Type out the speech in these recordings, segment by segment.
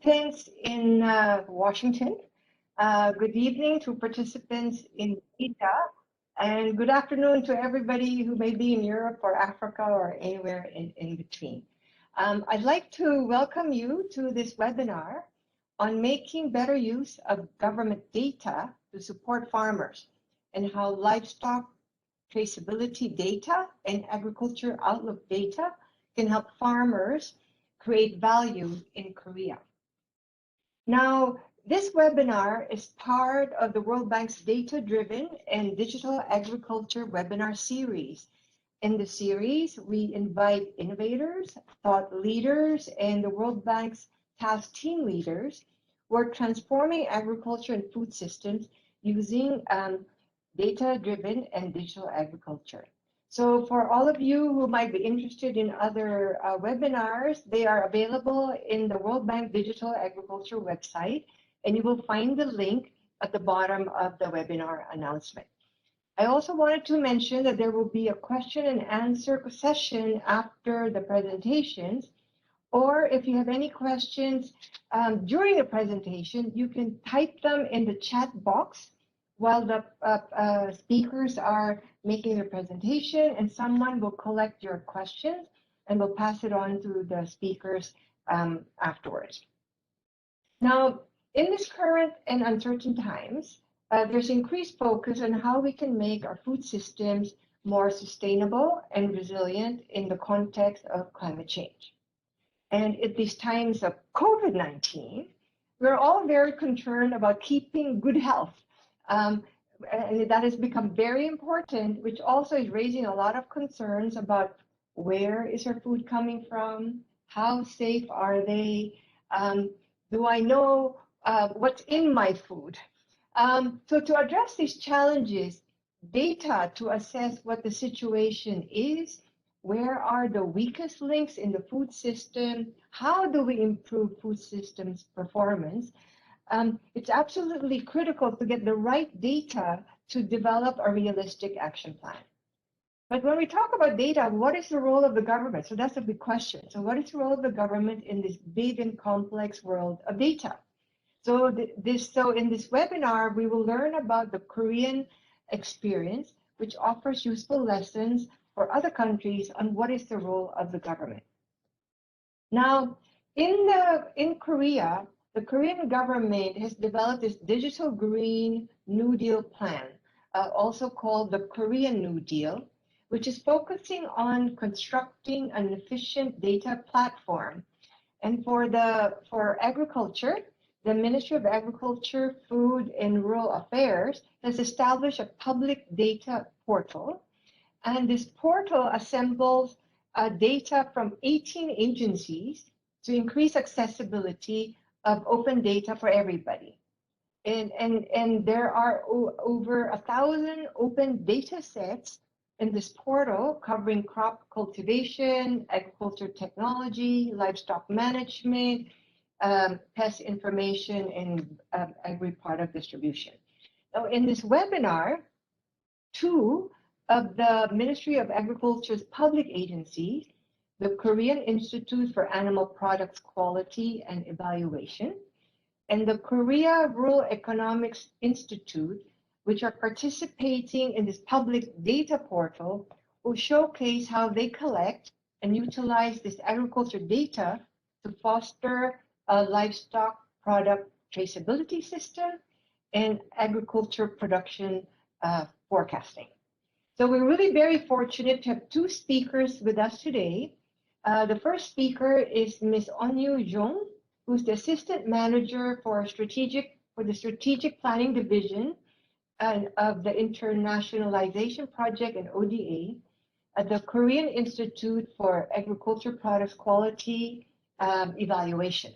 participants in Washington. Good evening to participants in Asia, and good afternoon to everybody who may be in Europe or Africa or anywhere in between. I'd like to welcome you to this webinar on making better use of government data to support farmers and how livestock traceability data and agriculture outlook data can help farmers create value in Korea. Now, this webinar is part of the World Bank's Data-Driven and Digital Agriculture webinar series. In the series, we invite innovators, thought leaders, and the World Bank's task team leaders who are transforming agriculture and food systems using data-driven and digital agriculture. So for all of you who might be interested in other webinars, they are available in the World Bank Digital Agriculture website, and you will find the link at the bottom of the webinar announcement. I also wanted to mention that there will be a question and answer session after the presentations, or if you have any questions during the presentation, you can type them in the chat box while the speakers are making their presentation, and someone will collect your questions and will pass it on to the speakers afterwards. Now, in this current and uncertain times, there's increased focus on how we can make our food systems more sustainable and resilient in the context of climate change. And at these times of COVID-19, we're all very concerned about keeping good health. And that has become very important, which also is raising a lot of concerns about where is our food coming from, how safe are they, do I know what's in my food? So to address these challenges, data to assess what the situation is, where are the weakest links in the food system, how do we improve food systems performance, it's absolutely critical to get the right data to develop a realistic action plan. But when we talk about data, what is the role of the government? So that's a big question. So what is the role of the government in this big and complex world of data? So in this webinar, we will learn about the Korean experience, which offers useful lessons for other countries on what is the role of the government. Now, in Korea, the Korean government has developed this digital Green New Deal plan, also called the Korean New Deal, which is focusing on constructing an efficient data platform. And for agriculture, the Ministry of Agriculture, Food and Rural Affairs has established a public data portal. And this portal assembles data from 18 agencies to increase accessibility of open data for everybody. And there are over 1,000 open data sets in this portal covering crop cultivation, agriculture technology, livestock management, pest information, and agri-product distribution. Now, in this webinar, 2 of the Ministry of Agriculture's public agencies, the Korean Institute for Animal Products Quality and Evaluation, and the Korea Rural Economics Institute, which are participating in this public data portal, will showcase how they collect and utilize this agriculture data to foster a livestock product traceability system and agriculture production forecasting. So we're really very fortunate to have 2 speakers with us today. The first speaker is Ms. Onyu Jung, who's the Assistant Manager for the Strategic Planning Division of the Internationalization Project and ODA at the Korean Institute for Agriculture Products Quality Evaluation.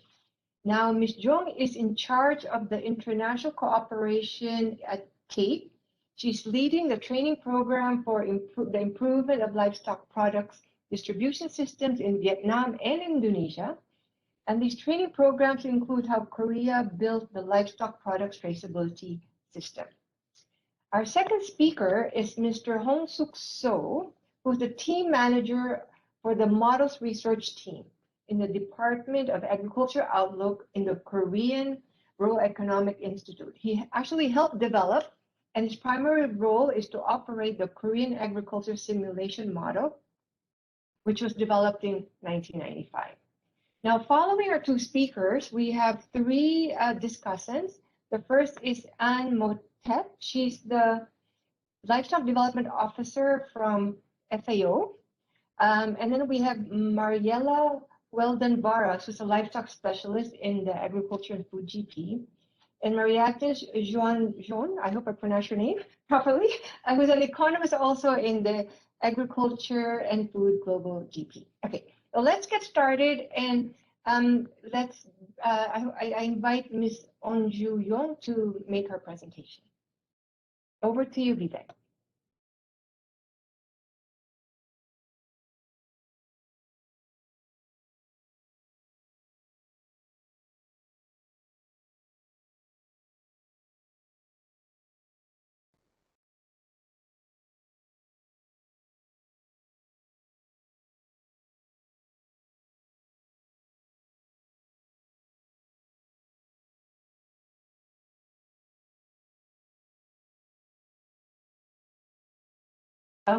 Now, Ms. Jung is in charge of the international cooperation at KAPE. She's leading the training program for the improvement of livestock products distribution systems in Vietnam and Indonesia. And these training programs include how Korea built the livestock products traceability system. Our second speaker is Mr. Hong Suk So, who's the team manager for the models research team. in the Department of Agriculture Outlook in the Korean Rural Economic Institute. He actually helped develop, and his primary role is to operate the Korean Agriculture Simulation Model, which was developed in 1995. Now, following our two speakers, we have three discussants. The first is Anne Motet. She's the Livestock Development Officer from FAO. And then we have Mariela Weldon Barras, who's a livestock specialist in the Agriculture and Food GP. And Mariatis Jean, I hope I pronounced your name properly, who's an economist also in the Agriculture and Food Global GP. Okay, well, let's get started, and I invite Ms. Onju Yong to make her presentation. Over to you, Vivek.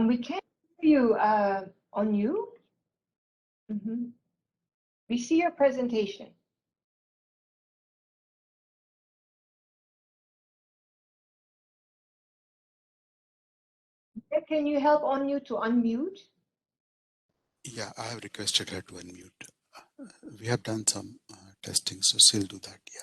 We can't hear you on you. We see your presentation. Can you help on you to unmute? Yeah, I have requested her to unmute. We have done some testing, so she'll do that. Yeah.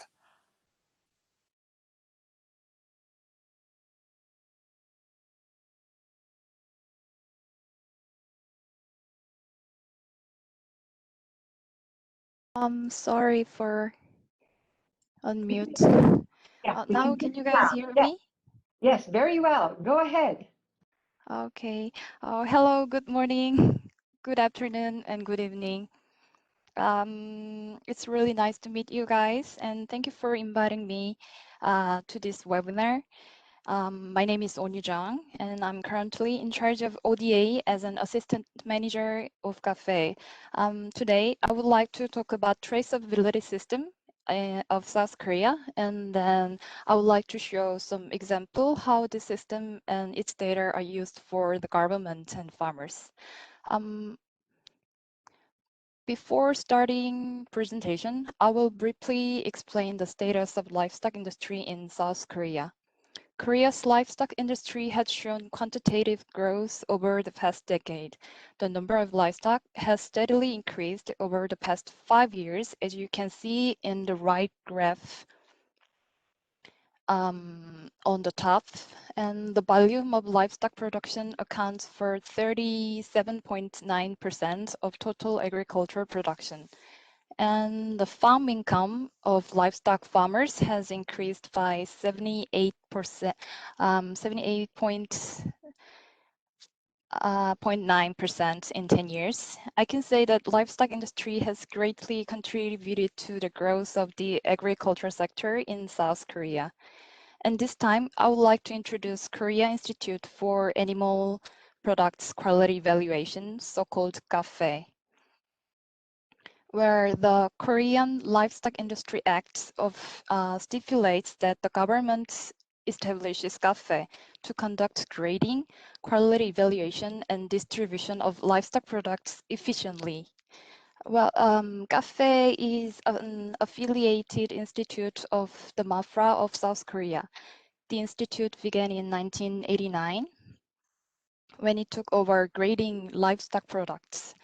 Sorry for unmute. Yeah. Now, can you guys hear me? Yes, very well. Go ahead. Okay. Hello, good morning, good afternoon, and good evening. It's really nice to meet you guys, and thank you for inviting me to this webinar. My name is Onyu Jang, and I'm currently in charge of ODA as an assistant manager of KAPE. Today, I would like to talk about traceability system of South Korea, and then I would like to show some example how the system and its data are used for the government and farmers. Before starting presentation, I will briefly explain the status of livestock industry in South Korea. Korea's livestock industry has shown quantitative growth over the past decade. The number of livestock has steadily increased over the past 5 years, as you can see in the right graph on the top. And the volume of livestock production accounts for 37.9% of total agricultural production. And the farm income of livestock farmers has increased by 78%, 78.9% in 10 years. I can say that livestock industry has greatly contributed to the growth of the agriculture sector in South Korea. And this time, I would like to introduce Korea Institute for Animal Products Quality Evaluation, so-called KAPE, where the Korean Livestock Industry Act stipulates that the government establishes KAPE to conduct grading, quality evaluation, and distribution of livestock products efficiently. Well, KAPE is an affiliated institute of the MAFRA of South Korea. The institute began in 1989 when it took over grading livestock products.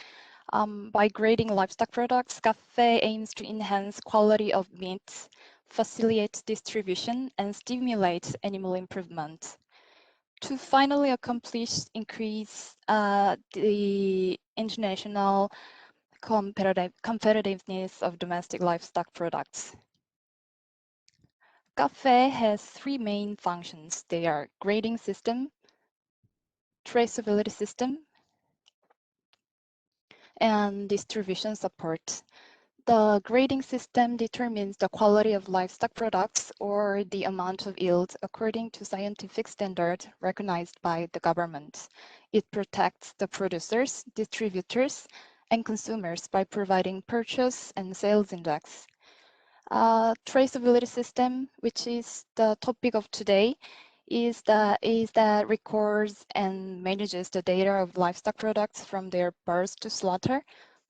By grading livestock products, KAPE aims to enhance quality of meat, facilitate distribution, and stimulate animal improvement. To finally increase the international competitiveness of domestic livestock products. KAPE has three main functions. They are grading system, traceability system, and distribution support. The grading system determines the quality of livestock products or the amount of yield according to scientific standards recognized by the government. It protects the producers, distributors, and consumers by providing purchase and sales index. Traceability system, which is the topic of today, is that records and manages the data of livestock products from their birth to slaughter,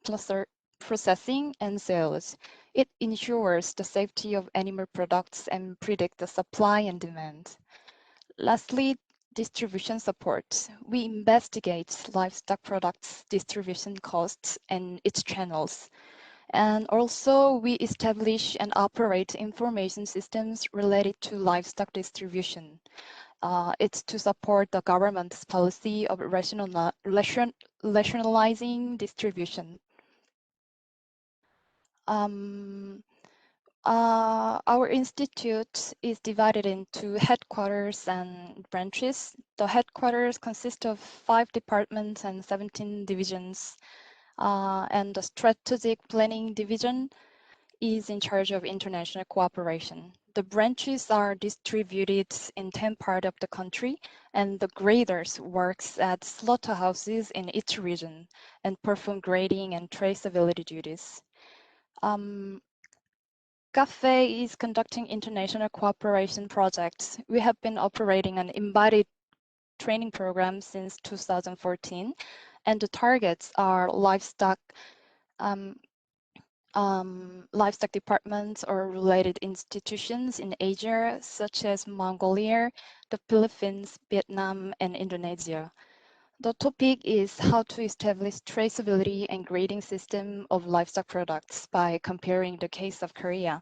plus processing and sales. It ensures the safety of animal products and predict the supply and demand. Lastly, distribution support. We investigate livestock products distribution costs and its channels. And also we establish and operate information systems related to livestock distribution. It's to support the government's policy of rationalizing distribution. Our institute is divided into headquarters and branches. The headquarters consist of 5 departments and 17 divisions, and the strategic planning division is in charge of international cooperation. The branches are distributed in 10 parts of the country, and the graders works at slaughterhouses in each region and perform grading and traceability duties. KAPE is conducting international cooperation projects. We have been operating an embodied training program since 2014, and the targets are livestock departments or related institutions in Asia, such as Mongolia, the Philippines, Vietnam, and Indonesia. The topic is how to establish traceability and grading system of livestock products by comparing the case of Korea.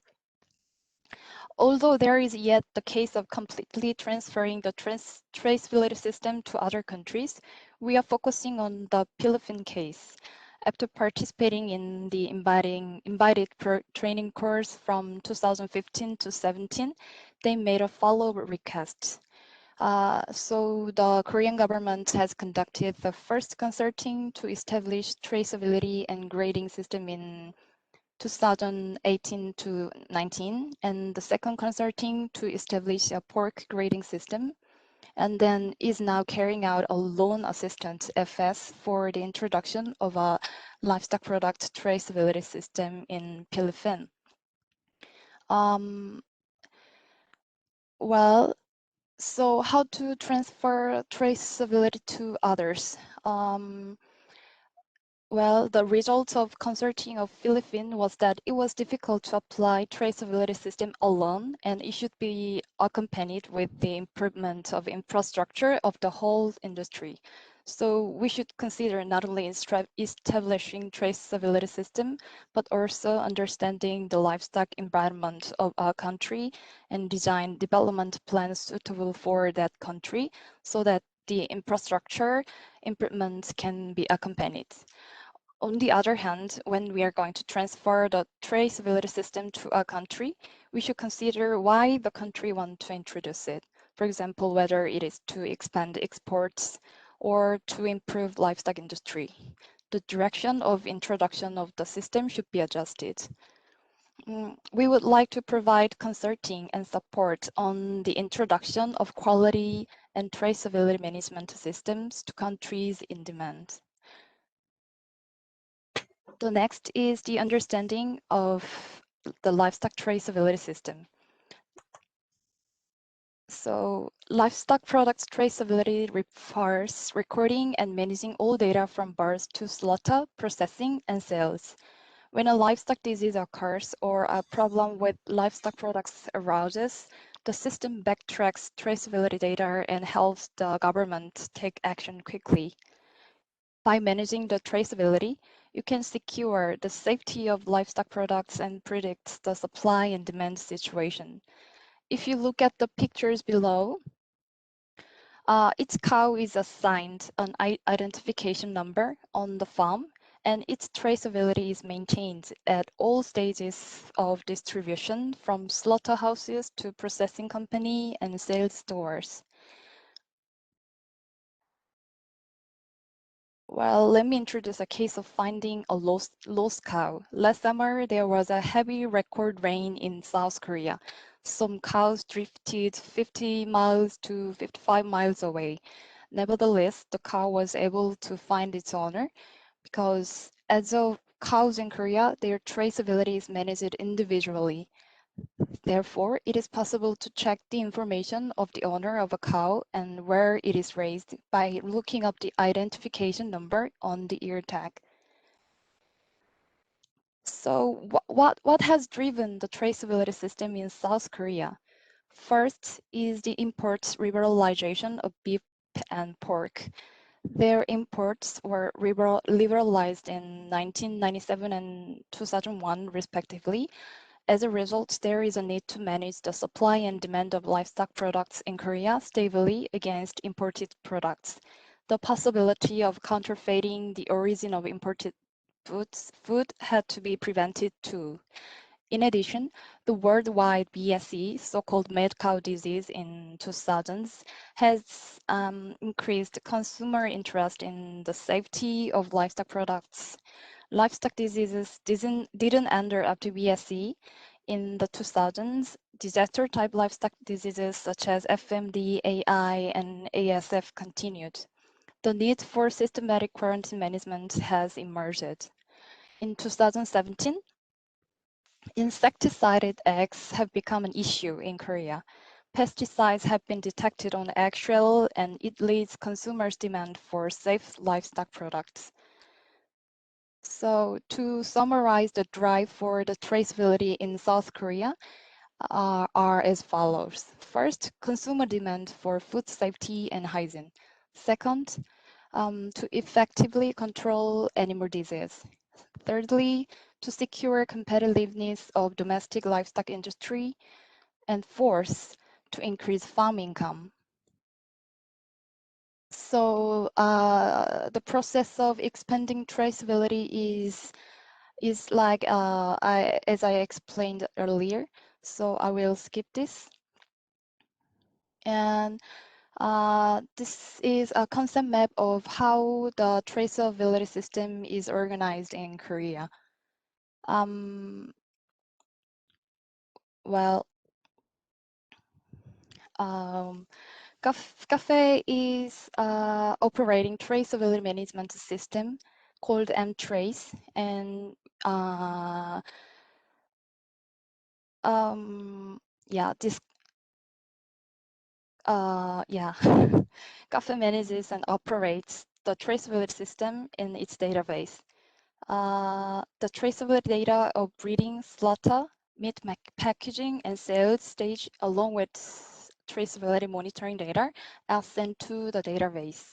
Although there is yet the case of completely transferring the traceability system to other countries, we are focusing on the Philippine case. After participating in the embodied training course from 2015 to 17, they made a follow-up request. So the Korean government has conducted the first consulting to establish traceability and grading system in 2018 to 19, and the second consulting to establish a pork grading system, and then is now carrying out a loan assistance FS for the introduction of a livestock product traceability system in Philippines. Well, so how to transfer traceability to others? Well, the result of consulting of Philippines was that it was difficult to apply traceability system alone, and it should be accompanied with the improvement of infrastructure of the whole industry. So we should consider not only establishing traceability system, but also understanding the livestock environment of our country and design development plans suitable for that country so that the infrastructure improvements can be accompanied. On the other hand, when we are going to transfer the traceability system to a country, we should consider why the country wants to introduce it. For example, whether it is to expand exports or to improve livestock industry. The direction of introduction of the system should be adjusted. We would like to provide consulting and support on the introduction of quality and traceability management systems to countries in demand. The next is the understanding of the livestock traceability system. So livestock products traceability refers recording and managing all data from birth to slaughter, processing, and sales. When a livestock disease occurs or a problem with livestock products arises, the system backtracks traceability data and helps the government take action quickly. By managing the traceability, you can secure the safety of livestock products and predict the supply and demand situation. If you look at the pictures below, each cow is assigned an identification number on the farm, and its traceability is maintained at all stages of distribution, from slaughterhouses to processing company and sales stores. Well, let me introduce a case of finding a lost cow. Last summer, there was a heavy record rain in South Korea. Some cows drifted 50 miles to 55 miles away. Nevertheless, the cow was able to find its owner because As of cows in Korea, their traceability is managed individually. Therefore, it is possible to check the information of the owner of a cow and where it is raised by looking up the identification number on the ear tag. So what has driven the traceability system in South Korea? First is the imports liberalization of beef and pork. Their imports were liberalized in 1997 and 2001 respectively. As a result, there is a need to manage the supply and demand of livestock products in Korea stably against imported products. The possibility of counterfeiting the origin of imported food had to be prevented too. In addition, the worldwide BSE, so-called mad cow disease in 2000s, has increased consumer interest in the safety of livestock products. Livestock diseases didn't enter after BSE. In the 2000s, disaster-type livestock diseases such as FMD, AI, and ASF continued. The need for systematic quarantine management has emerged. In 2017, insecticided eggs have become an issue in Korea. Pesticides have been detected on egg shell, and it leads consumers' demand for safe livestock products. So to summarize the drive for the traceability in South Korea are as follows. First, consumer demand for food safety and hygiene. Second, to effectively control animal disease. Thirdly, to secure competitiveness of domestic livestock industry. And fourth, to increase farm income. So the process of expanding traceability is like as I explained earlier. So I will skip this. And this is a concept map of how the traceability system is organized in Korea. Well, KAPE is operating traceability management system called mTrace, and yeah, this KAPE manages and operates the traceability system in its database. The traceability data of breeding, slaughter, meat packaging, and sales stage, along with traceability monitoring data, are sent to the database.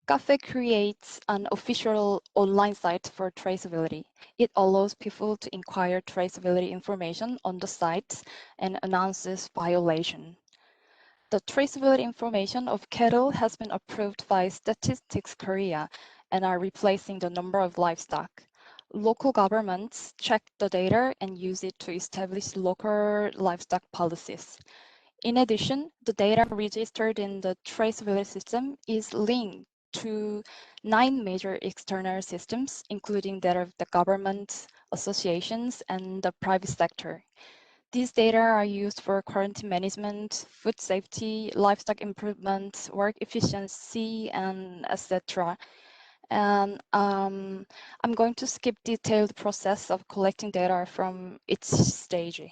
KAPE creates an official online site for traceability. It allows people to inquire traceability information on the site and announces violation. The traceability information of cattle has been approved by Statistics Korea and are replacing the number of livestock. Local governments check the data and use it to establish local livestock policies. In addition, the data registered in the traceability system is linked to 9 major external systems, including that of the government, associations, and the private sector. These data are used for quarantine management, food safety, livestock improvement, work efficiency, and etc. And I'm going to skip detailed process of collecting data from each stage.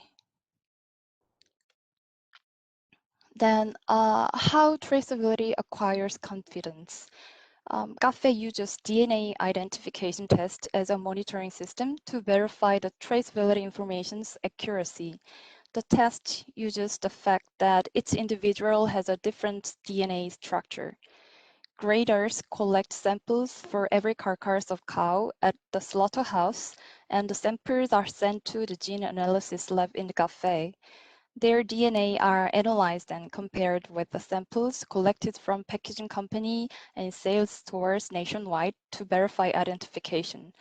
Then how traceability acquires confidence. KAPE uses DNA identification test as a monitoring system to verify the traceability information's accuracy. The test uses the fact that each individual has a different DNA structure. Graders collect samples for every carcass of cow at the slaughterhouse, and the samples are sent to the gene analysis lab in the KAPE. Their DNA are analyzed and compared with the samples collected from packaging company and sales stores nationwide to verify identification.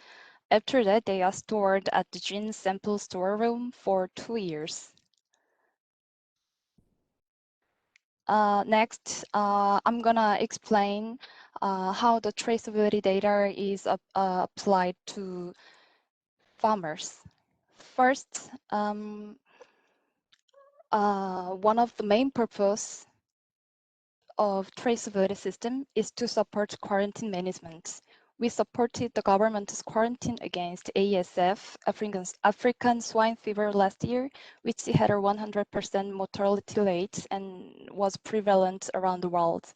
After that, they are stored at the gene sample storeroom for 2 years. Next, I'm gonna explain how the traceability data is applied to farmers. First, one of the main purpose of traceability system is to support quarantine management. We supported the government's quarantine against ASF, African swine fever last year, which had a 100% mortality rate and was prevalent around the world.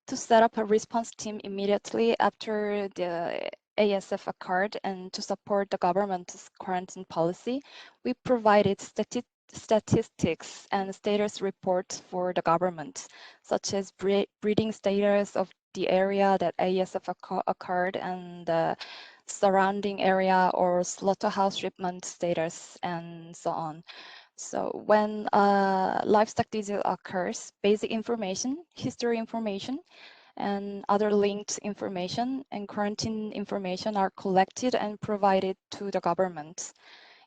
To set up a response team immediately after the ASF occurred and to support the government's quarantine policy, we provided statistics and status reports for the government, such as breeding status of the area that ASF occurred and the surrounding area or slaughterhouse shipment status and so on. So when livestock disease occurs, basic information, history information, and other linked information and quarantine information are collected and provided to the government.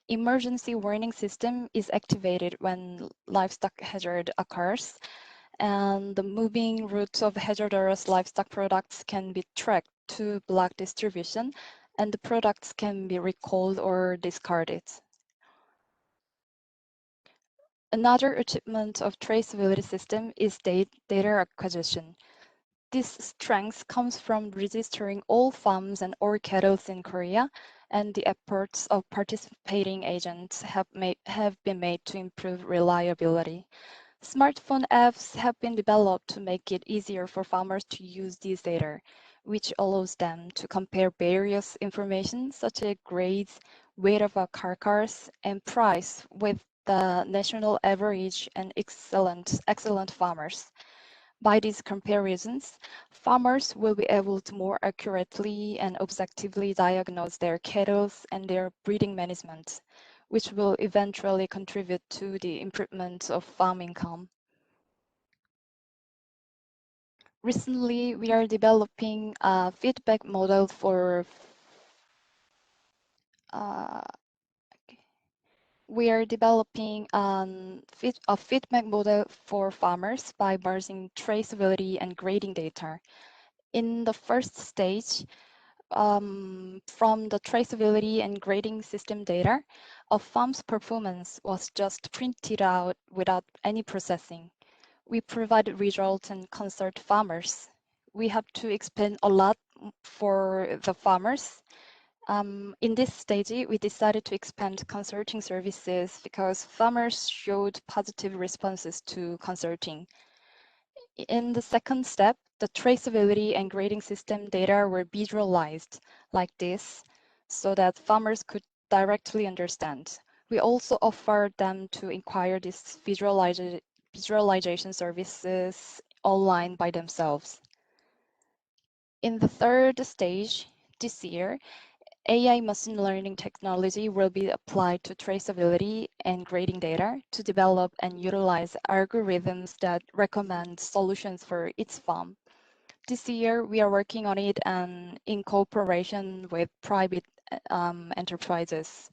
Emergency warning system is activated when livestock hazard occurs, and the moving routes of hazardous livestock products can be tracked to block distribution, and the products can be recalled or discarded. Another achievement of traceability system is data acquisition. This strength comes from registering all farms and all cattle in Korea, and the efforts of participating agents have been made to improve reliability. Smartphone apps have been developed to make it easier for farmers to use these data, which allows them to compare various information such as grades, weight of a carcass, and price with the national average and excellent farmers. By these comparisons, farmers will be able to more accurately and objectively diagnose their cattle and their breeding management, which will eventually contribute to the improvement of farm income. Recently, we are developing a feedback model for a feedback model for farmers by merging traceability and grading data. In the first stage, from the traceability and grading system data, a farm's performance was just printed out without any processing. We provide results and consult farmers. We have to explain a lot for the farmers. In this stage, we decided to expand consulting services because farmers showed positive responses to consulting. In the second step, the traceability and grading system data were visualized like this so that farmers could directly understand. We also offered them to inquire these visualization services online by themselves. In the third stage, this year, AI machine learning technology will be applied to traceability and grading data to develop and utilize algorithms that recommend solutions for each farm. This year, we are working on it and in cooperation with private enterprises.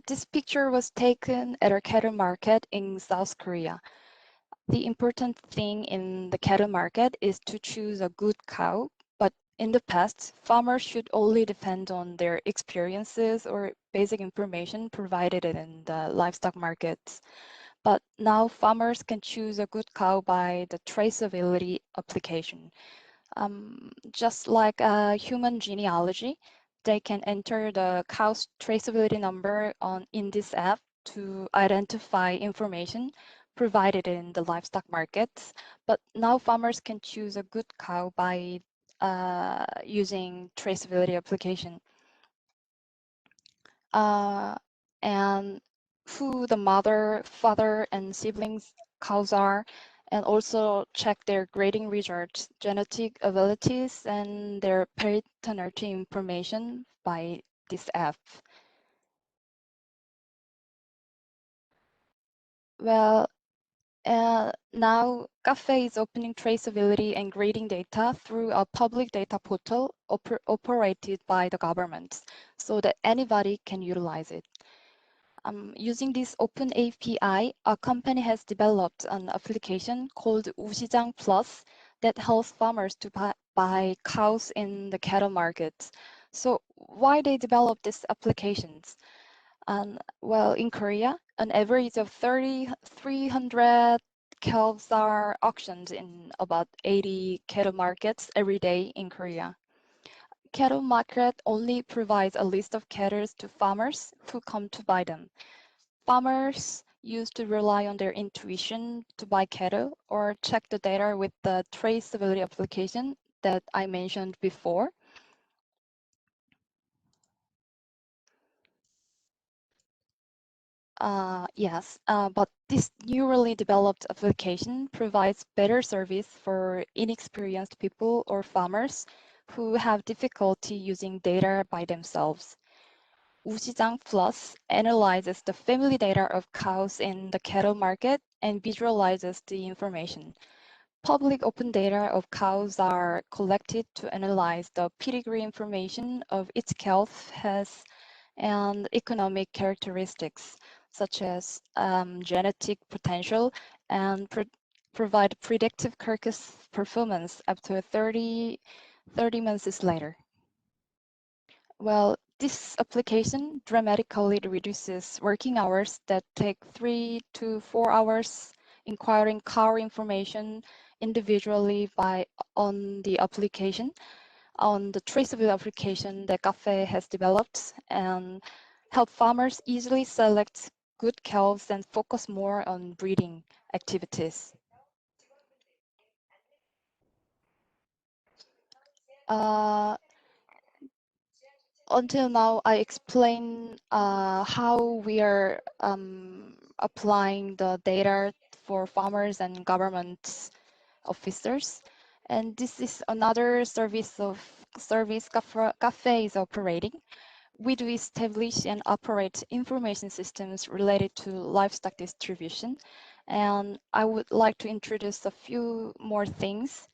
This picture was taken at a cattle market in South Korea. The important thing in the cattle market is to choose a good cow, but in the past, farmers should only depend on their experiences or basic information provided in the livestock markets. But now farmers can choose a good cow by the traceability application. Just like a human genealogy, they can enter the cow's traceability number in this app to identify information provided in the livestock markets. But now farmers can choose a good cow by using traceability application. And who the mother, father, and siblings cows are, and also check their grading results, genetic abilities, and their paternity information by this app. Well, now KAPE is opening traceability and grading data through a public data portal operated by the government so that anybody can utilize it. Using this open API, a company has developed an application called 우시장 Plus that helps farmers to buy cows in the cattle markets. So why they develop these applications? Well, in Korea, an average of 300 calves are auctioned in about 80 cattle markets every day in Korea. Cattle market only provides a list of cattle to farmers who come to buy them. Farmers used to rely on their intuition to buy cattle or check the data with the traceability application that I mentioned before. Yes, but this newly developed application provides better service for inexperienced people or farmers who have difficulty using data by themselves. 우시장 Plus analyzes the family data of cows in the cattle market and visualizes the information. Public open data of cows are collected to analyze the pedigree information of each calf has and economic characteristics such as genetic potential and provide predictive carcass performance up to 30 months later. Well, this application dramatically reduces working hours that take 3 to 4 hours inquiring car information individually on the application, on the traceability application that KAPE has developed, and help farmers easily select good calves and focus more on breeding activities. Until now, I explained how we are applying the data for farmers and government officers. And this is another service KAPE is operating. We do establish and operate information systems related to livestock distribution. And I would like to introduce a few more things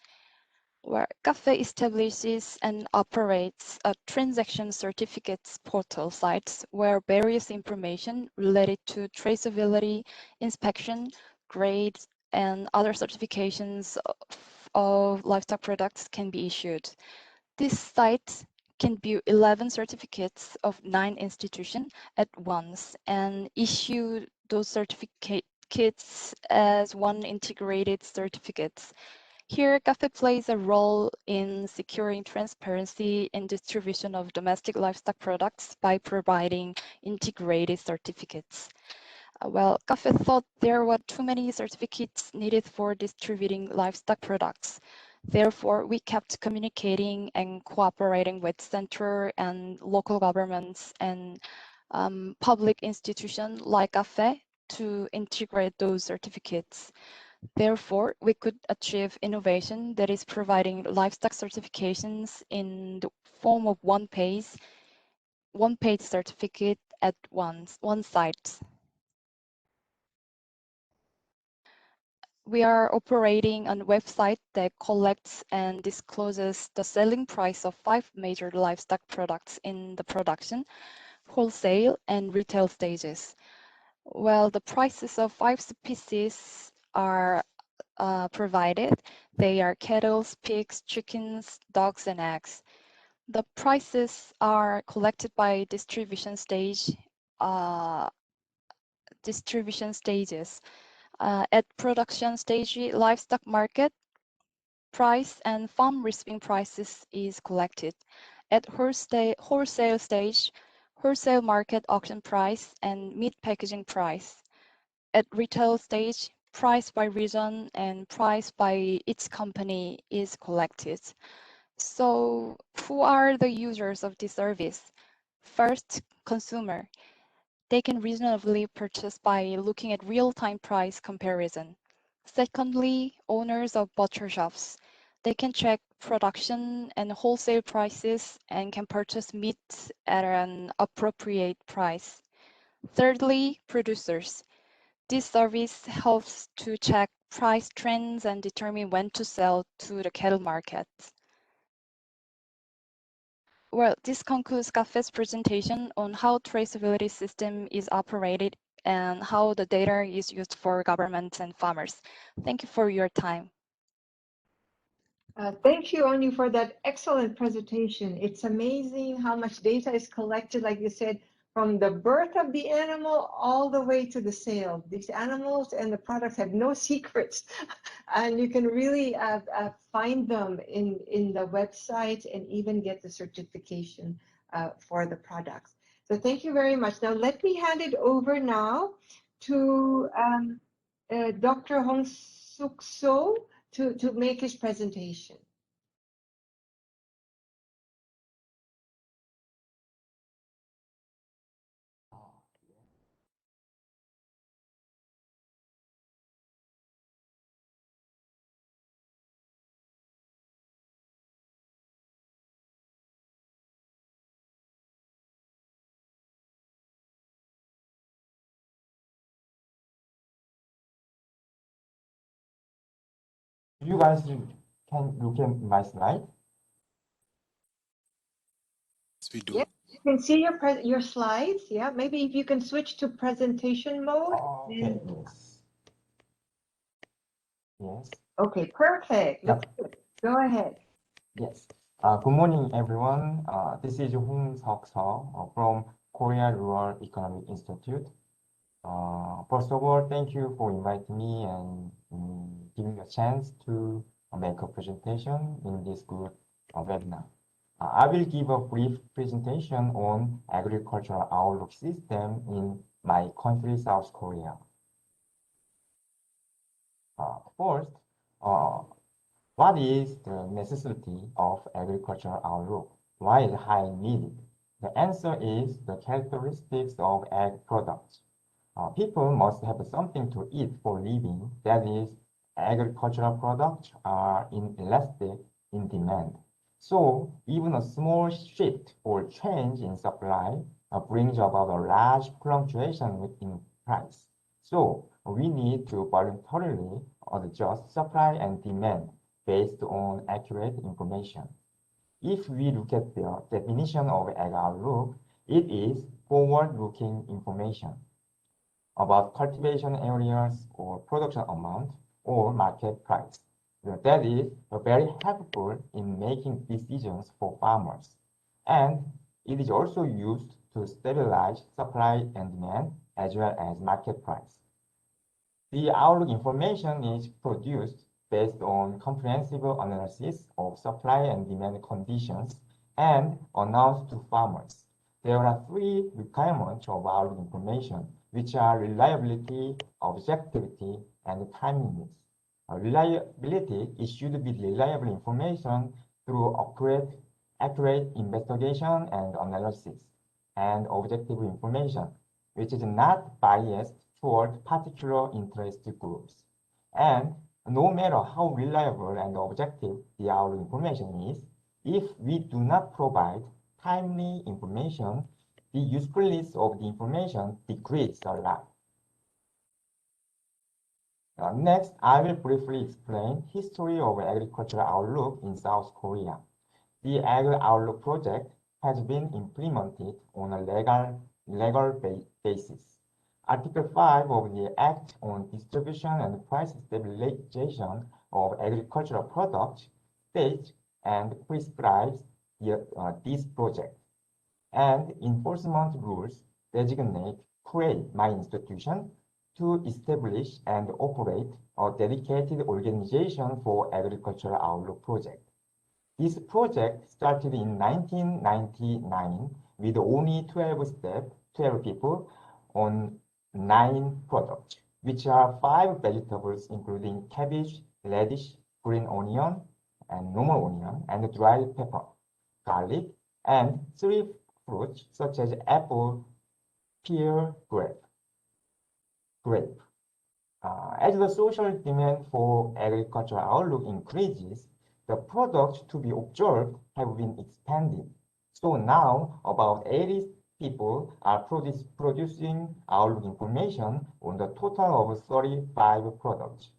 where KAPE establishes and operates a transaction certificates portal sites where various information related to traceability, inspection, grades, and other certifications of livestock products can be issued. This site can view 11 certificates of 9 institutions at once and issue those certificates as one integrated certificates. Here, KAPE plays a role in securing transparency in distribution of domestic livestock products by providing integrated certificates. Well, KAPE thought there were too many certificates needed for distributing livestock products. Therefore, we kept communicating and cooperating with central and local governments and public institutions like KAPE to integrate those certificates. Therefore, we could achieve innovation that is providing livestock certifications in the form of one-page certificate at one site. We are operating a website that collects and discloses the selling price of 5 major livestock products in the production, wholesale, and retail stages. Well, the prices of 5 species are provided. They are cattle, pigs, chickens, dogs, and eggs. The prices are collected by distribution stages. At production stage, livestock market price and farm receiving prices is collected. At wholesale stage, wholesale market auction price and meat packaging price. At retail stage, price by region and price by each company is collected. So who are the users of this service? First, consumer. They can reasonably purchase by looking at real-time price comparison. Secondly, owners of butcher shops. They can check production and wholesale prices and can purchase meat at an appropriate price. Thirdly, producers. This service helps to check price trends and determine when to sell to the cattle market. Well, this concludes KAPE's presentation on how traceability system is operated and how the data is used for governments and farmers. Thank you for your time. Thank you, Anu, for that excellent presentation. It's amazing how much data is collected, like you said, from the birth of the animal all the way to the sale. These animals and the products have no secrets, and you can really find them in the website and even get the certification for the products. So thank you very much. Now let me hand it over now to Dr. Hong Suk So to make his presentation. You guys can look at my slide? Yes, we do. Yep, you can see your slides. Yeah, maybe if you can switch to presentation mode. Okay, yes. Yes. Okay, perfect. Looks good. Go ahead. Yes. Good morning, everyone. This is Hong Seok-seo from Korea Rural Economic Institute. First of all, thank you for inviting me and giving a chance to make a presentation in this good webinar. I will give a brief presentation on agricultural outlook system in my country, South Korea. First, what is the necessity of agricultural outlook? Why is high needed? The answer is the characteristics of ag products. People must have something to eat for living. That is, agricultural products are inelastic in demand. So even a small shift or change in supply brings about a large fluctuation in price. So we need to voluntarily adjust supply and demand based on accurate information. If we look at the definition of ag outlook, it is forward-looking information about cultivation areas or production amount or market price. That is very helpful in making decisions for farmers. And it is also used to stabilize supply and demand as well as market price. The outlook information is produced based on comprehensive analysis of supply and demand conditions and announced to farmers. There are three requirements of outlook information, which are reliability, objectivity, and timeliness. Reliability, it should be reliable information through accurate investigation and analysis, and objective information, which is not biased toward particular interest groups. And no matter how reliable and objective the outlook information is, if we do not provide timely information, the usefulness of the information decreases a lot. Next, I will briefly explain history of agricultural outlook in South Korea. The Agri Outlook project has been implemented on a legal basis. Article 5 of the Act on Distribution and Price Stabilization of Agricultural Products states and prescribes this project. And enforcement rules designate KREI, my institution, to establish and operate a dedicated organization for Agricultural Outlook project. This project started in 1999 with only 12 people on 9 products, which are 5 vegetables including cabbage, radish, green onion, and normal onion, and dried pepper, garlic, and 3 fruits such as apple, pear, grape. As the social demand for agricultural outlook increases, the products to be observed have been expanded. So now about 80 people are producing outlook information on the total of 35 products.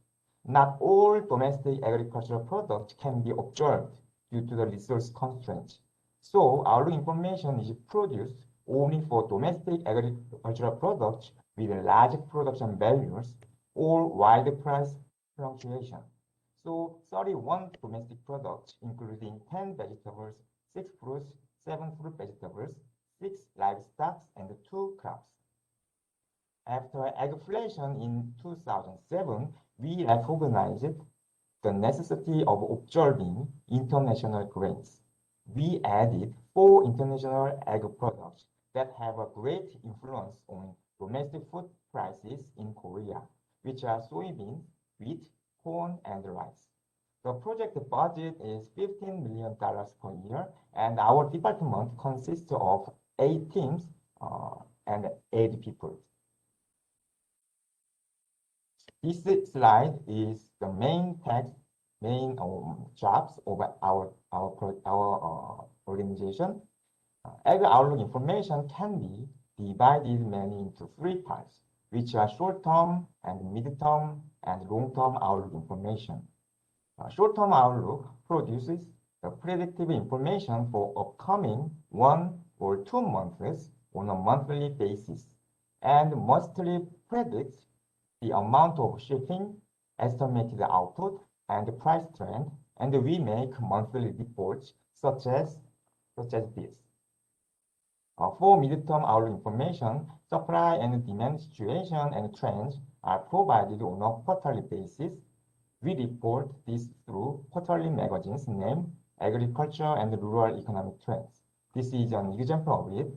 Not all domestic agricultural products can be observed due to the resource constraints. So outlook information is produced only for domestic agricultural products with large production values or wide price fluctuation. So 31 domestic products, including 10 vegetables, 6 fruits, 7 fruit vegetables, 6 livestock, and 2 crops. After agflation in 2007, we recognized the necessity of observing international grains. We added 4 international ag products that have a great influence on domestic food prices in Korea, which are soybeans, wheat, corn, and rice. The project budget is $15 million per year, and our department consists of 8 teams and 8 people. This slide is the main jobs of our organization. Ag outlook information can be divided mainly into 3 parts, which are short-term and mid-term and long-term outlook information. Short-term outlook produces the predictive information for upcoming 1 or 2 months on a monthly basis and mostly predicts the amount of shipping, estimated output, and price trend, and we make monthly reports such as this. For mid-term outlook information, supply and demand situation and trends are provided on a quarterly basis. We report this through quarterly magazines named Agriculture and Rural Economic Trends. This is an example of it.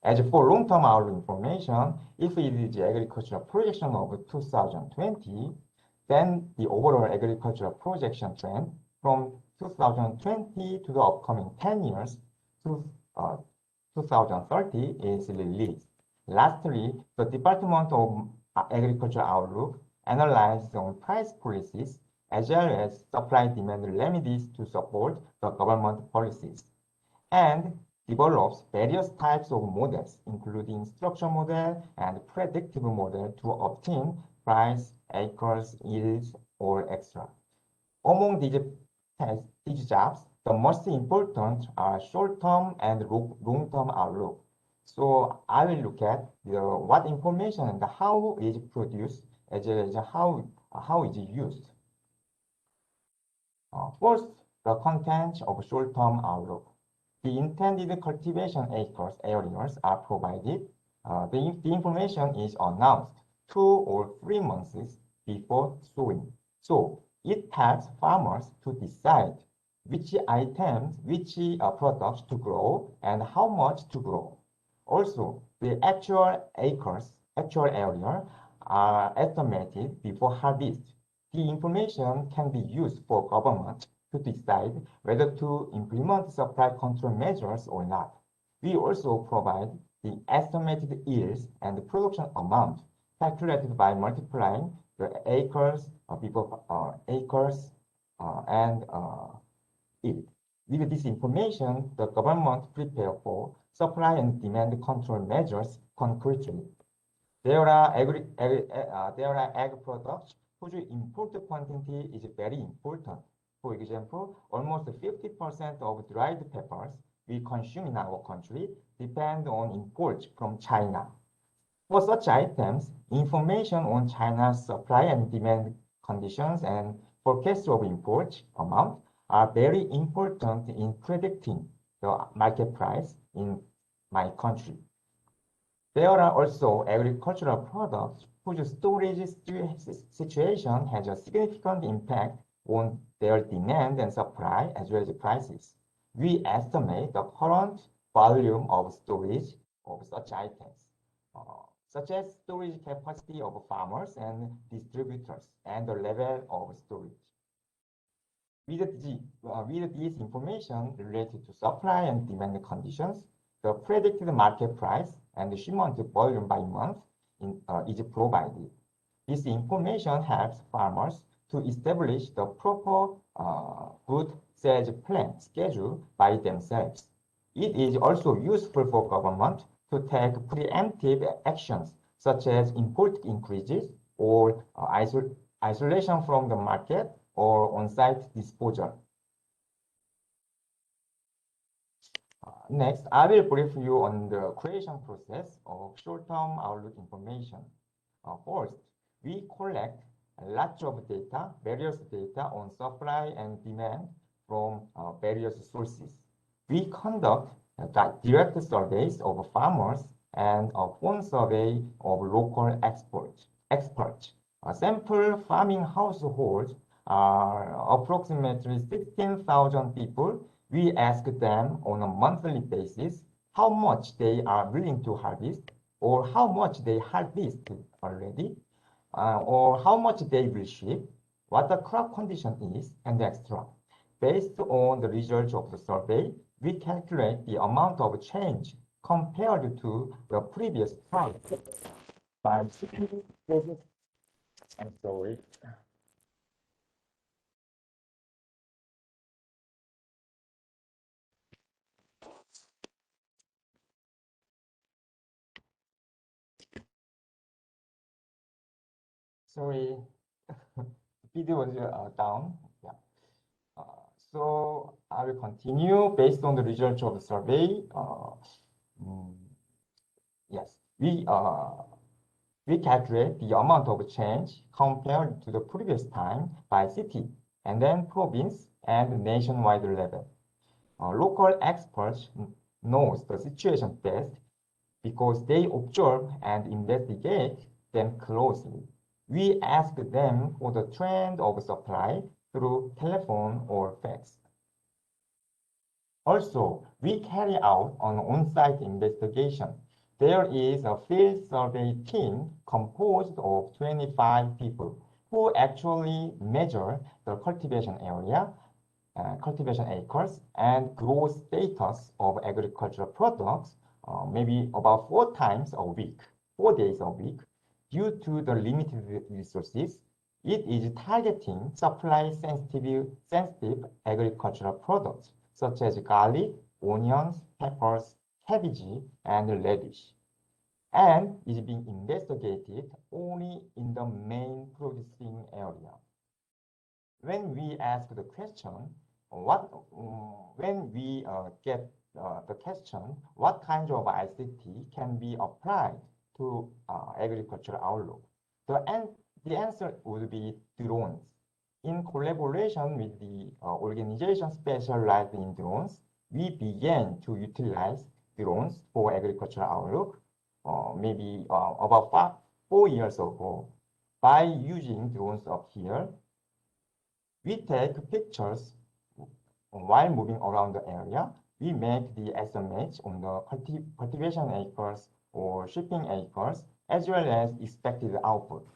As for long-term outlook information, if it is agricultural projection of 2020, then the overall agricultural projection trend from 2020 to the upcoming 10 years to 2030 is released. Lastly, the Department of Agriculture Outlook analyzes on price policies as well as supply-demand remedies to support the government policies, and develops various types of models, including structure model and predictive model to obtain price, acres, yields, or extra. Among these jobs, the most important are short-term and long-term outlook. So I will look at what information and how is produced as well as how is it used. First, the content of short-term outlook. The intended cultivation areas are provided. The information is announced 2 or 3 months before sowing. So it helps farmers to decide which items, which products to grow and how much to grow. Also, the actual area are estimated before harvest. The information can be used for government to decide whether to implement supply control measures or not. We also provide the estimated yields and the production amount calculated by multiplying the acres and yield. With this information, the government prepare for supply and demand control measures concretely. There are ag products whose import quantity is very important. For example, almost 50% of dried peppers we consume in our country depend on imports from China. For such items, information on China's supply and demand conditions and forecast of import amount are very important in predicting the market price in my country. There are also agricultural products whose storage situation has a significant impact on their demand and supply as well as prices. We estimate the current volume of storage of such items, such as storage capacity of farmers and distributors and the level of storage. With this information related to supply and demand conditions, the predicted market price and the shipment volume by month is provided. This information helps farmers to establish the proper good sales plan schedule by themselves. It is also useful for government to take preemptive actions such as import increases or isolation from the market or on-site disposal. Next, I will brief you on the creation process of short-term outlook information. First, we collect lots of data, various data on supply and demand from various sources. We conduct direct surveys of farmers and a phone survey of local experts. Sample farming households are approximately 16,000 people. We ask them on a monthly basis how much they are willing to harvest, or how much they harvested already, or how much they will ship, what the crop condition is, and etc. Based on the results of the survey, we calculate the amount of change compared to the previous time by I'm sorry. Sorry, video was down. Yeah. So I will continue based on the results of the survey. Yes, we calculate the amount of change compared to the previous time by city, and then province and nationwide level. Local experts knows the situation best because they observe and investigate them closely. We ask them for the trend of supply through telephone or fax. Also, we carry out an on-site investigation. There is a field survey team composed of 25 people who actually measure the cultivation area, cultivation acres, and growth status of agricultural products, maybe about 4 days a week. Due to the limited resources, it is targeting supply sensitive agricultural products such as garlic, onions, peppers, cabbage, and radish, and is being investigated only in the main producing area. When we ask the question, when we get the question, what kind of ICT can be applied to agricultural outlook? The answer would be drones. In collaboration with the organization specialized in drones, we began to utilize drones for agricultural outlook, maybe about 4 years ago. By using drones up here, we take pictures while moving around the area. We make the estimate on the cultivation acres or shipping acres, as well as expected output.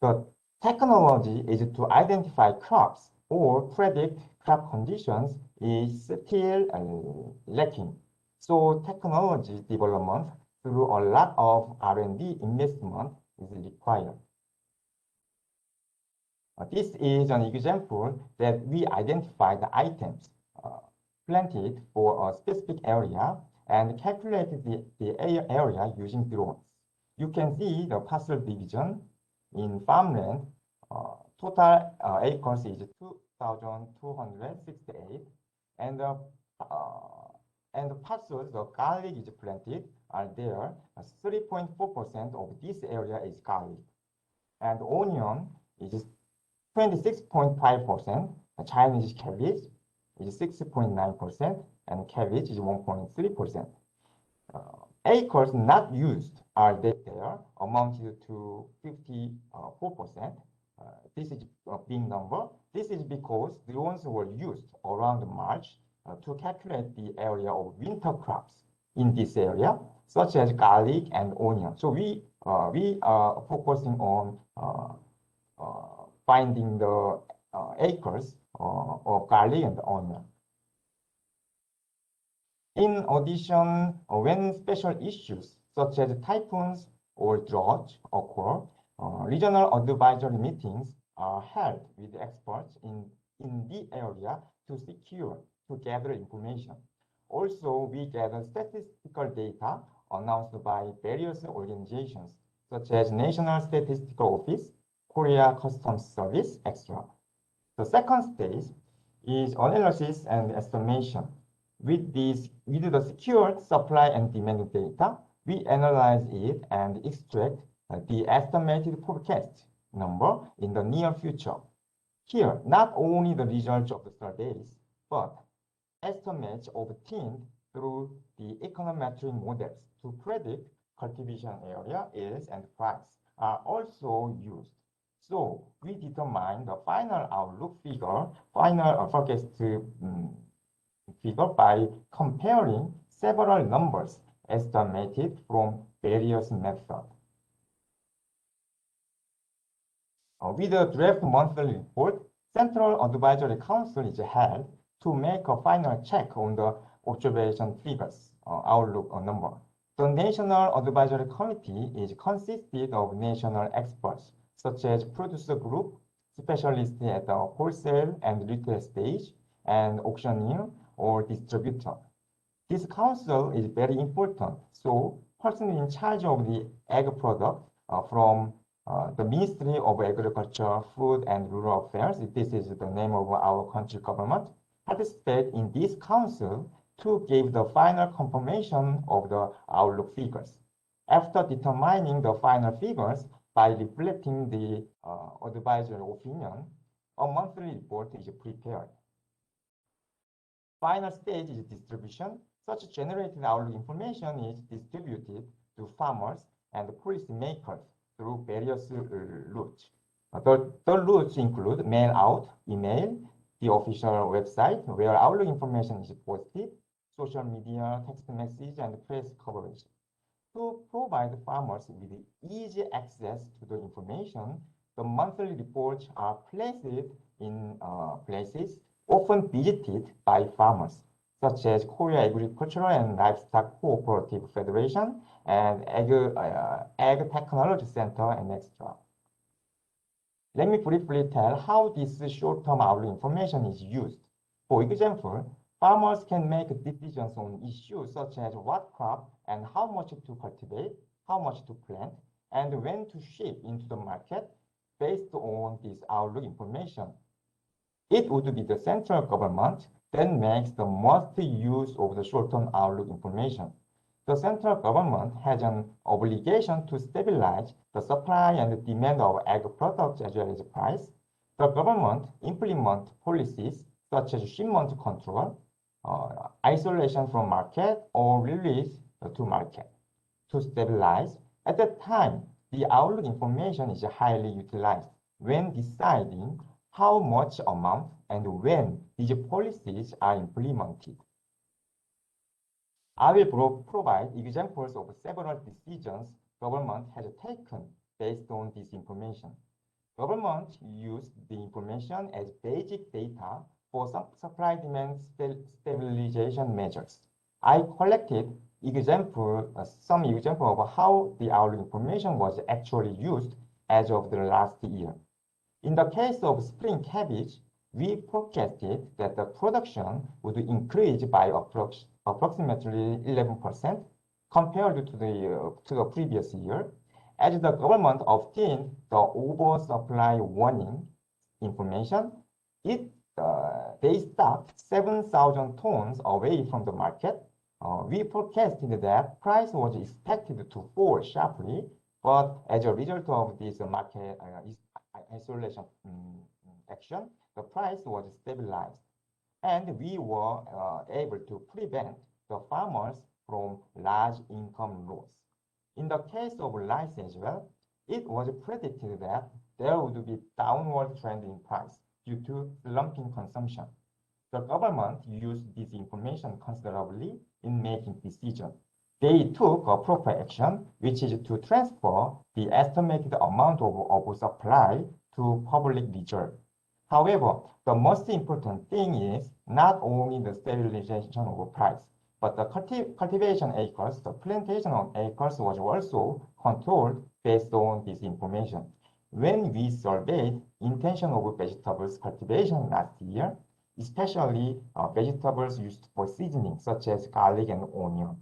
The technology is to identify crops or predict crop conditions is still lacking. So technology development through a lot of R&D investment is required. This is an example that we identify the items planted for a specific area and calculated the area using drones. You can see the parcel division in farmland. Total acres is 2,268, and the parcels the garlic is planted are there. 3.4% of this area is garlic, and onion is 26.5%. Chinese cabbage is 6.9%, and cabbage is 1.3%. Acres not used are there, amounted to 54%. This is a big number. This is because drones were used around March to calculate the area of winter crops in this area, such as garlic and onion. So we are focusing on finding the acres of garlic and onion. In addition, when special issues such as typhoons or drought occur, regional advisory meetings are held with experts in the area to gather information. Also, we gather statistical data announced by various organizations such as National Statistical Office, Korea Customs Service, etc. The second stage is analysis and estimation. With the secured supply and demand data, we analyze it and extract the estimated forecast number in the near future. Here, not only the results of the surveys, but estimates obtained through the econometric models to predict cultivation area, yields, and price are also used. So we determine the final outlook figure, final forecast figure by comparing several numbers estimated from various methods. With the draft monthly report, Central Advisory Council is held to make a final check on the observation figures, outlook number. The National Advisory Committee is consisted of national experts, such as producer group, specialists at the wholesale and retail stage, and auctioneer or distributor. This council is very important. So, person in charge of the egg product from the Ministry of Agriculture, Food and Rural Affairs, this is the name of our country government, participate in this council to give the final confirmation of the outlook figures. After determining the final figures by reflecting the advisory opinion, a monthly report is prepared. Final stage is distribution. Such generated outlook information is distributed to farmers and policy makers through various routes. The routes include mail out, email, the official website where outlook information is posted, social media, text message, and press coverage. To provide farmers with easy access to the information, the monthly reports are placed in places often visited by farmers, such as Korea Agricultural and Livestock Cooperative Federation and Ag Technology Center and etc. Let me briefly tell how this short-term outlook information is used. For example, farmers can make decisions on issues such as what crop and how much to cultivate, how much to plant, and when to ship into the market based on this outlook information. It would be the central government that makes the most use of the short-term outlook information. The central government has an obligation to stabilize the supply and demand of ag products as well as price. The government implements policies such as shipment control, isolation from market, or release to market. To stabilize, at that time, the outlook information is highly utilized when deciding how much amount and when these policies are implemented. I will provide examples of several decisions government has taken based on this information. Government used the information as basic data for some supply-demand stabilization measures. I collected some example of how the outlook information was actually used as of the last year. In the case of spring cabbage, we forecasted that the production would increase by approximately 11% compared to the previous year, as the government obtained the oversupply warning information. They stopped 7,000 tons away from the market. We forecasted that price was expected to fall sharply, but as a result of this market isolation action, the price was stabilized, and we were able to prevent the farmers from large income loss. In the case of rice as well, it was predicted that there would be downward trend in price due to slumping consumption. The government used this information considerably in making decisions. They took a proper action, which is to transfer the estimated amount of supply to public reserve. However, the most important thing is not only the stabilization of price, but the cultivation acres, the plantation of acres was also controlled based on this information. When we surveyed intention of vegetables cultivation last year, especially vegetables used for seasoning, such as garlic and onion,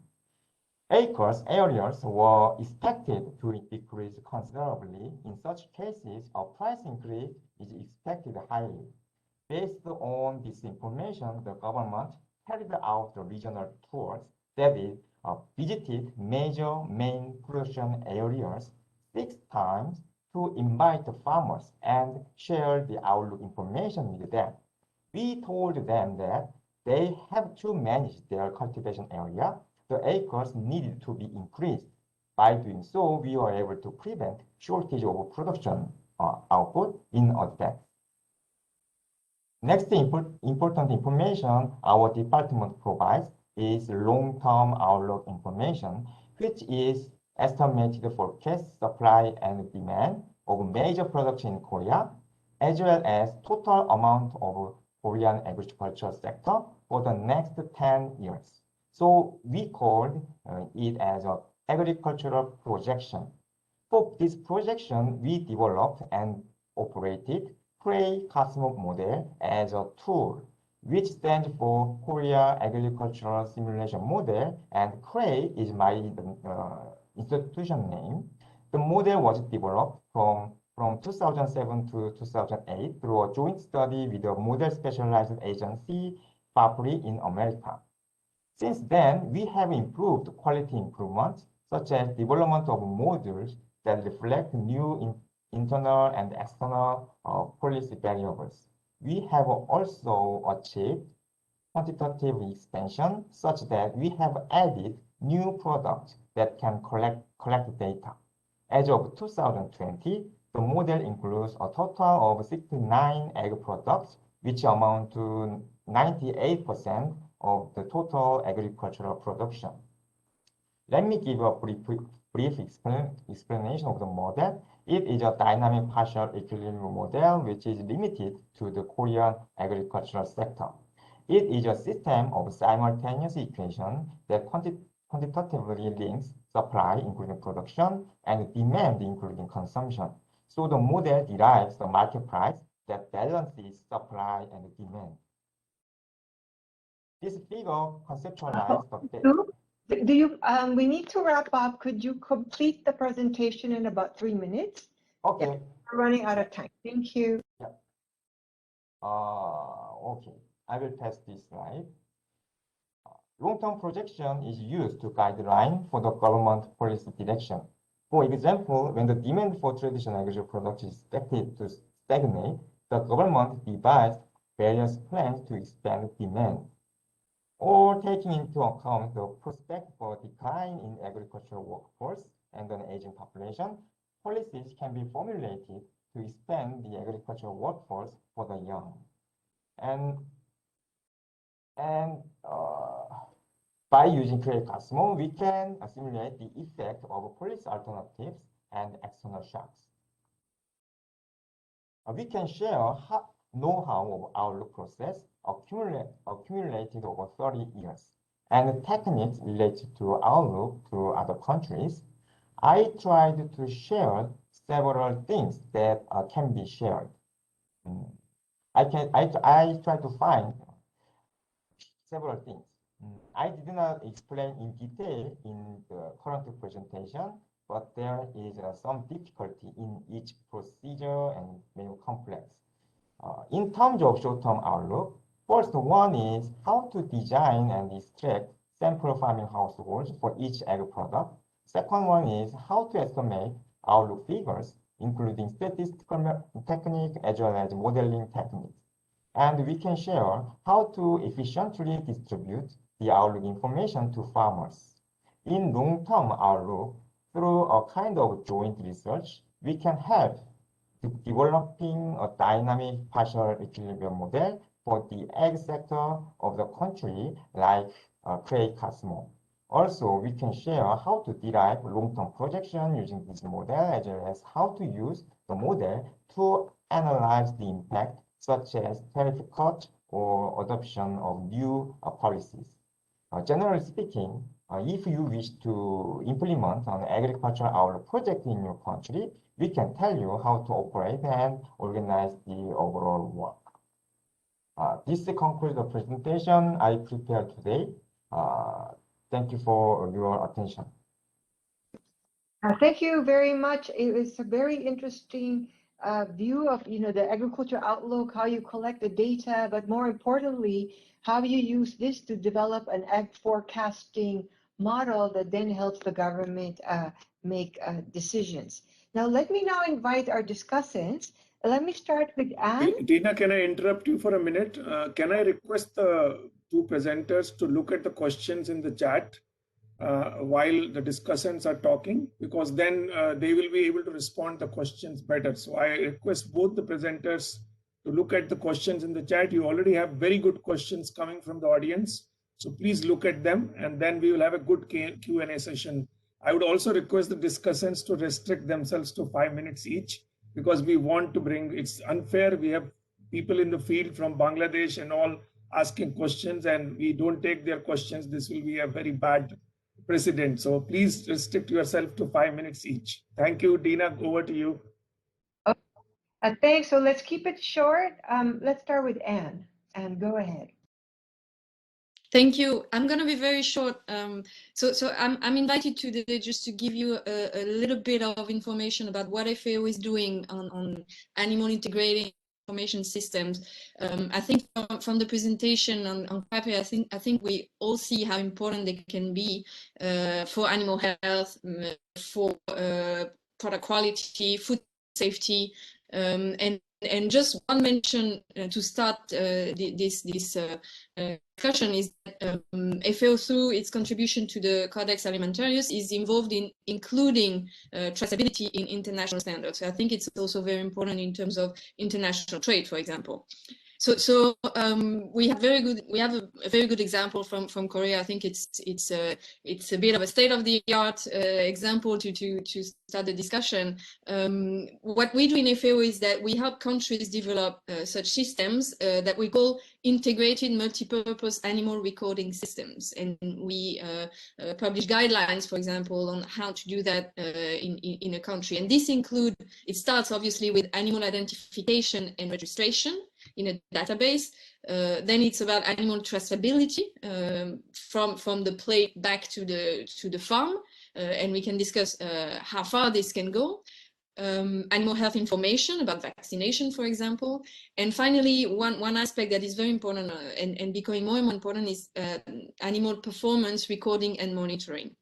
areas were expected to decrease considerably. In such cases, a price increase is expected highly. Based on this information, the government carried out the regional tours, that is, visited major main production areas 6 times to invite the farmers and share the outlook information with them. We told them that they have to manage their cultivation area. The acres needed to be increased. By doing so, we were able to prevent shortage of production output in advance. Next important information our department provides is long-term outlook information, which is estimated forecast supply and demand of major production in Korea, as well as total amount of Korean agricultural sector for the next 10 years. So we called it as an agricultural projection. For this projection, we developed and operated KREI Cosmo model as a tool, which stands for Korea Agricultural Simulation Model, and KREI is my institution name. The model was developed from 2007 to 2008 through a joint study with a model specialized agency, FAPRI in America. Since then, we have improved quality improvements, such as development of modules that reflect new internal and external policy variables. We have also achieved quantitative expansion such that we have added new products that can collect data. As of 2020, the model includes a total of 69 egg products, which amount to 98% of the total agricultural production. Let me give a brief explanation of the model. It is a dynamic partial equilibrium model, which is limited to the Korean agricultural sector. It is a system of simultaneous equations that quantitatively links supply, including production, and demand, including consumption. So the model derives the market price that balances supply and demand. This figure conceptualizes the we need to wrap up. Could you complete the presentation in about 3 minutes? Okay. Yeah, we're running out of time. Thank you. Yeah. Okay. I will pass this slide. Long-term projection is used to guideline for the government policy direction. For example, when the demand for traditional agricultural products is expected to stagnate, the government devised various plans to expand demand. Or taking into account the prospect for decline in agricultural workforce and an aging population, policies can be formulated to expand the agricultural workforce for the young. And by using KREI Cosmo, we can simulate the effect of policy alternatives and external shocks. We can share know-how of outlook process accumulated over 30 years and techniques related to outlook to other countries. I tried to share several things that can be shared. I try to find several things. I did not explain in detail in the current presentation, but there is some difficulty in each procedure and very complex. In terms of short-term outlook, first one is how to design and extract sample farming households for each ag product. Second one is how to estimate outlook figures, including statistical technique as well as modeling techniques. And we can share how to efficiently distribute the outlook information to farmers. In long-term outlook, through a kind of joint research, we can help developing a dynamic partial equilibrium model for the ag sector of the country, like KREI Cosmo. Also, we can share how to derive long-term projection using this model, as well as how to use the model to analyze the impact, such as tariff cut or adoption of new policies. Generally speaking, if you wish to implement an agricultural outlook project in your country, we can tell you how to operate and organize the overall work. This concludes the presentation I prepared today. Thank you for your attention. Thank you very much. It was a very interesting view of the agriculture outlook, how you collect the data, but more importantly, how you use this to develop an ag forecasting model that then helps the government make decisions. Now, let me now invite our discussants. Let me start with Anne. Dina, can I interrupt you for a minute? Can I request the two presenters to look at the questions in the chat while the discussants are talking, because then they will be able to respond to questions better. So I request both the presenters to look at the questions in the chat. You already have very good questions coming from the audience, so please look at them, and then we will have a good Q&A session. I would also request the discussants to restrict themselves to 5 minutes each, because we want to bring, it's unfair. We have people in the field from Bangladesh and all asking questions, and we don't take their questions. This will be a very bad precedent. So please restrict yourself to 5 minutes each. Thank you. Dina, over to you. Thanks. So let's keep it short. Let's start with Anne. Anne, go ahead. Thank you. I'm going to be very short. So I'm invited today just to give you a little bit of information about what FAO is doing on animal integrating information systems. I think from the presentation on KAPE, I think we all see how important they can be for animal health, for product quality, food safety, and just one mention to start this discussion is that FAO, through its contribution to the Codex Alimentarius, is involved in including traceability in international standards. So I think it's also very important in terms of international trade, for example. So we have a very good example from Korea. I think it's a bit of a state-of-the-art example to start the discussion. What we do in FAO is that we help countries develop such systems that we call integrated multi-purpose animal recording systems, and we publish guidelines, for example, on how to do that in a country. And this it starts obviously with animal identification and registration in a database. Then it's about animal traceability from the plate back to the farm, and we can discuss how far this can go. Animal health information about vaccination, for example. And finally, one aspect that is very important and becoming more and more important is animal performance recording and monitoring.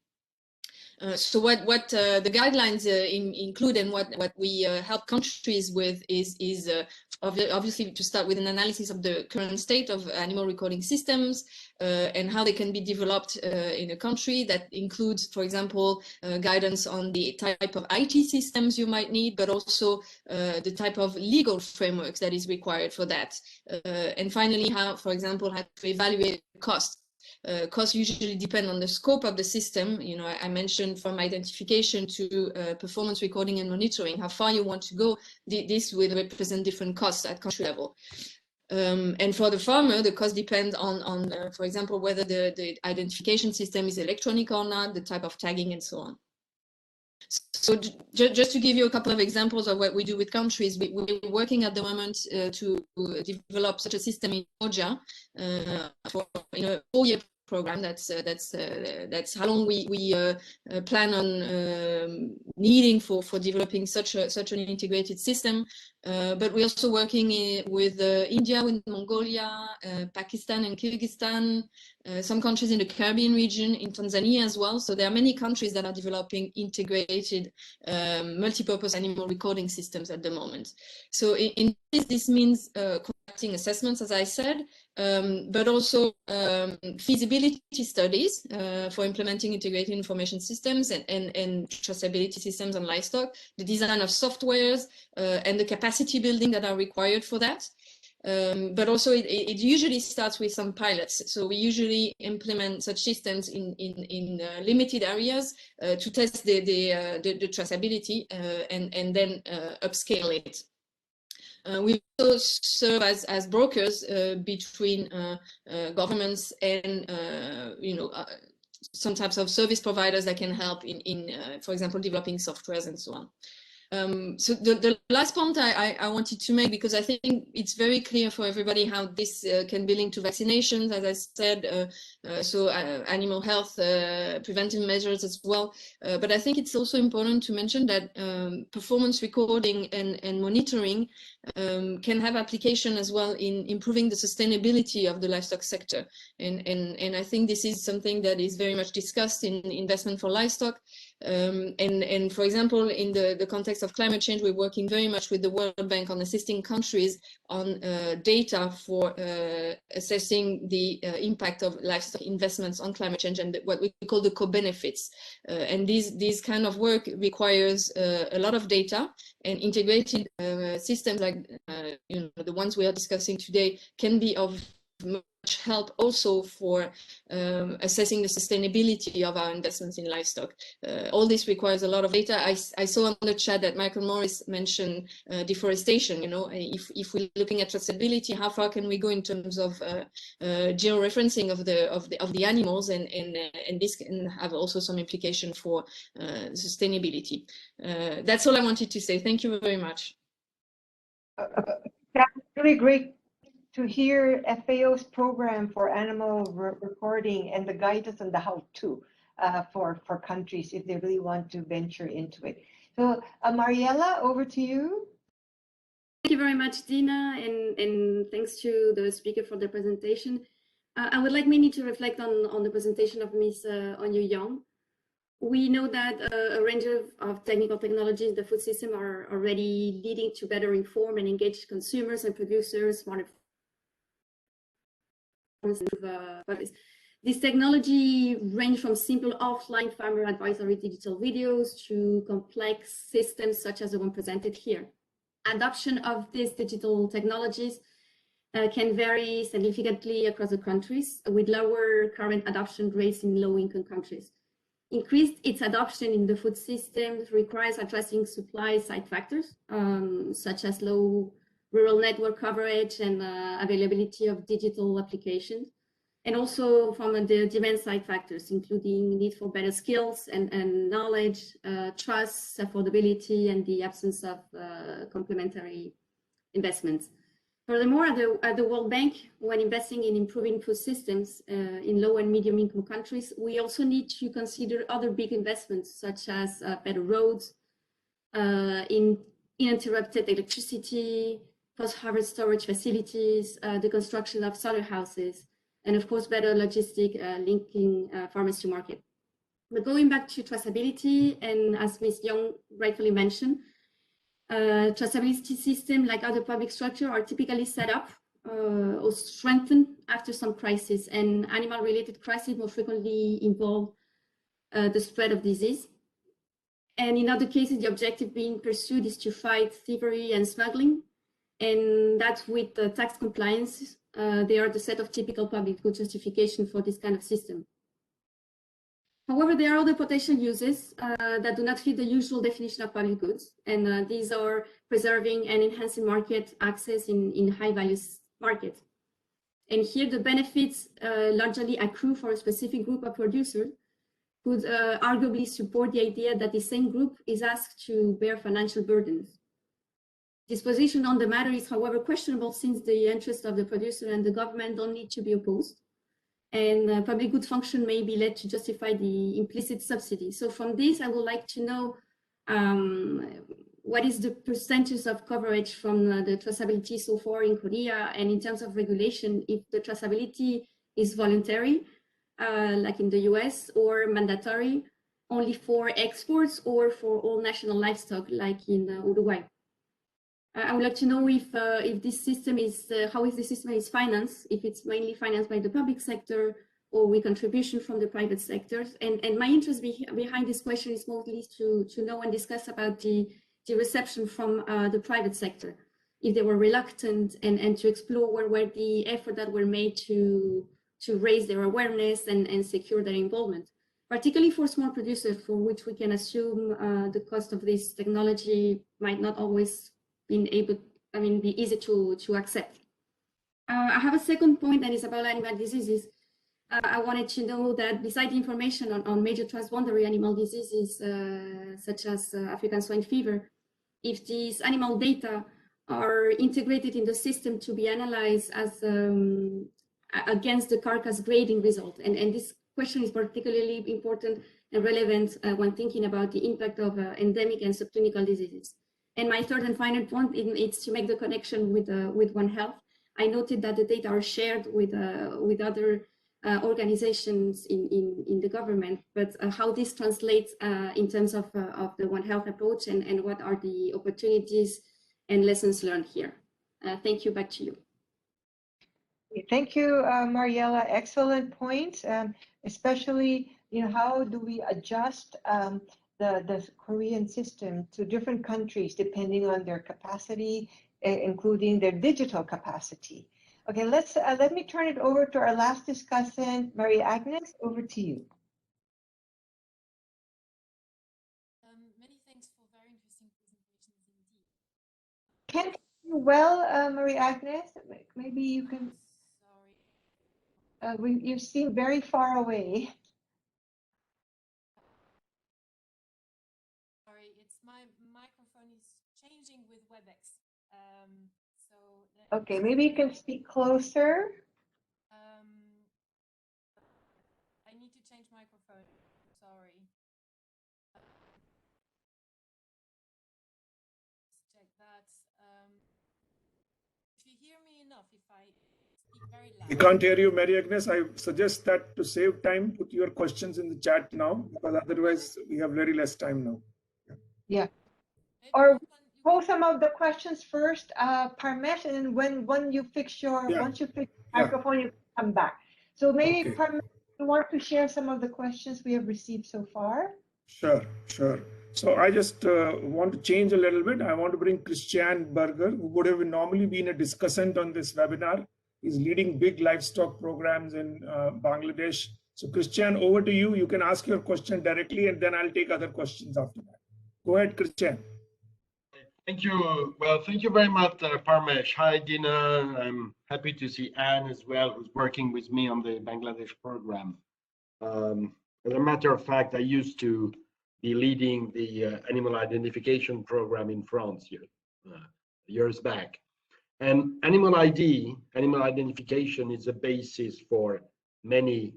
So what the guidelines include, and what we help countries with is obviously to start with an analysis of the current state of animal recording systems and how they can be developed in a country. That includes, for example, guidance on the type of IT systems you might need, but also the type of legal frameworks that is required for that. And finally, how, for example, how to evaluate costs. Costs usually depend on the scope of the system. You know, I mentioned from identification to performance recording and monitoring, how far you want to go. This will represent different costs at country level. And for the farmer, the cost depends on for example, whether the identification system is electronic or not, the type of tagging, and so on. So just to give you a couple of examples of what we do with countries, we're working at the moment to develop such a system in Georgia for a 4-year program. That's how long we plan on needing for developing such an integrated system. But we're also working with India, with Mongolia, Pakistan and Kyrgyzstan, some countries in the Caribbean region, in Tanzania as well. So there are many countries that are developing integrated multi-purpose animal recording systems at the moment. So in this means conducting assessments, as I said, but also feasibility studies for implementing integrated information systems and traceability systems on livestock, the design of softwares and the capacity building that are required for that. But also it usually starts with some pilots. So we usually implement such systems in limited areas to test the traceability and then upscale it. We also serve as brokers between governments and some types of service providers that can help in for example, developing softwares and so on. So the last point I wanted to make, because I think it's very clear for everybody how this can be linked to vaccinations, as I said, so animal health, preventive measures as well. But I think it's also important to mention that performance recording and monitoring can have application as well in improving the sustainability of the livestock sector. And I think this is something that is very much discussed in investment for livestock. And for example, in the context of climate change, we're working very much with the World Bank on assisting countries on data for assessing the impact of livestock investments on climate change and what we call the co-benefits. And these kind of work requires a lot of data, and integrated systems like the ones we are discussing today can be of much help also for assessing the sustainability of our investments in livestock. All this requires a lot of data. I saw on the chat that Michael Morris mentioned deforestation. If we're looking at traceability, how far can we go in terms of georeferencing of the animals, and this can have also some implication for sustainability. That's all I wanted to say. Thank you very much. That's really great to hear FAO's program for animal recording and the guidance on the how-to for countries if they really want to venture into it. So Mariela, over to you. Thank you very much, Dina, and thanks to the speaker for the presentation. I would like mainly to reflect on the presentation of Ms. Onyu Young. We know that a range of technical technologies in the food system are already leading to better inform and engage consumers and producers. This technology range from simple offline farmer advisory digital videos to complex systems such as the one presented here. Adoption of these digital technologies can vary significantly across the countries, with lower current adoption rates in low-income countries. Increased its adoption in the food system requires addressing supply side factors, such as low rural network coverage and availability of digital applications, and also from the demand side factors, including need for better skills and knowledge, trust, affordability, and the absence of complementary investments. Furthermore, at the World Bank, when investing in improving food systems in low and medium income countries, we also need to consider other big investments, such as better roads, uninterrupted electricity, post-harvest storage facilities, the construction of solar houses, and of course, better logistic linking farmers to market. But going back to traceability, and as Ms. Young rightfully mentioned, traceability systems, like other public structures, are typically set up or strengthened after some crisis, and animal-related crises more frequently involve the spread of disease. And in other cases, the objective being pursued is to fight thievery and smuggling, and that's with the tax compliance. They are the set of typical public good justification for this kind of system. However, there are other potential uses that do not fit the usual definition of public goods, and these are preserving and enhancing market access in high-value markets. And here, the benefits largely accrue for a specific group of producers, could arguably support the idea that the same group is asked to bear financial burdens. This position on the matter is, however, questionable, since the interests of the producer and the government don't need to be opposed, and public good function may be led to justify the implicit subsidy. So from this, I would like to know what is the percentage of coverage from the traceability so far in Korea, and in terms of regulation, if the traceability is voluntary, like in the US, or mandatory only for exports or for all national livestock, like in Uruguay. I would like to know if this system is, how is the system is financed, if it's mainly financed by the public sector or with contribution from the private sectors. And my interest behind this question is mostly to know and discuss about the reception from the private sector, if they were reluctant, and to explore where were the efforts that were made to raise their awareness and secure their involvement, particularly for small producers, for which we can assume the cost of this technology might not always be easy to accept. I have a second point that is about animal diseases. I wanted to know that besides the information on major transboundary animal diseases, such as African swine fever, if these animal data are integrated in the system to be analyzed as against the carcass grading result. And this question is particularly important and relevant when thinking about the impact of endemic and subclinical diseases. And my third and final point is to make the connection with One Health. I noted that the data are shared with other organizations in the government, but how this translates in terms of the One Health approach and what are the opportunities and lessons learned here. Thank you, back to you. Thank you, Mariella. Excellent points, especially, how do we adjust the Korean system to different countries depending on their capacity, including their digital capacity. Okay, let me turn it over to our last discussant, Maria Agnes. Over to you. Many thanks for very interesting presentations indeed. Can't hear you well, Maria Agnes. Maybe you can. Sorry. You seem very far away. Sorry, it's my microphone is changing with WebEx. Okay, maybe you can speak closer. I need to change microphone. Sorry. Let's check that. If you hear me enough, if I speak very loud. We can't hear you, Mary Agnes. I suggest that to save time, put your questions in the chat now, because otherwise we have very less time now. Yeah. Maybe Or you pose some of the questions first, Parmesh, and when you fix your once you fix the microphone, you come back. So maybe Parmesh, you want to share some of the questions we have received so far? Sure. So I just want to change a little bit. I want to bring Christian Berger, who would have normally been a discussant on this webinar. He's leading big livestock programs in Bangladesh. So Christian, over to you. You can ask your question directly, and then I'll take other questions after that. Go ahead, Christian. Thank you. Well, thank you very much, Parmesh. Hi, Dina. I'm happy to see Anne as well, who's working with me on the Bangladesh program. As a matter of fact, I used to be leading the animal identification program in France years back. And animal identification is a basis for many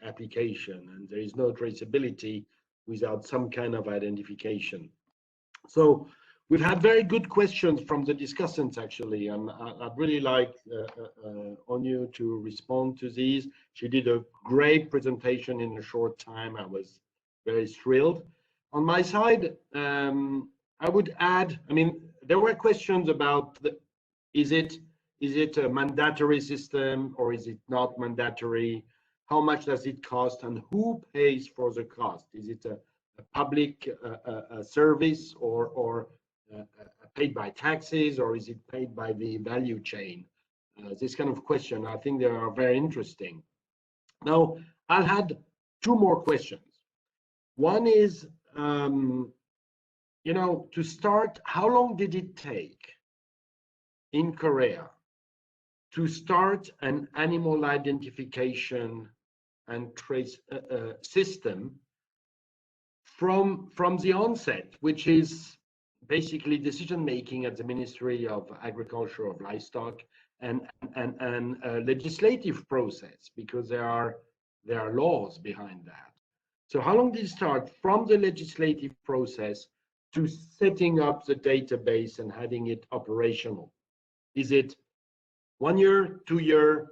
applications, and there is no traceability without some kind of identification. So we've had very good questions from the discussants, actually, and I'd really like Onyu to respond to these. She did a great presentation in a short time. I was very thrilled. On my side, I would add, there were questions about is it a mandatory system or is it not mandatory? How much does it cost and who pays for the cost? Is it a public service or paid by taxes, or is it paid by the value chain? This kind of question, I think they are very interesting. Now, I'll add two more questions. One is, to start, how long did it take in Korea to start an animal identification and trace system from the onset, which is basically decision-making at the Ministry of Agriculture of Livestock and a legislative process, because there are laws behind that. So how long did it start from the legislative process to setting up the database and having it operational? Is it 1 year, 2 years,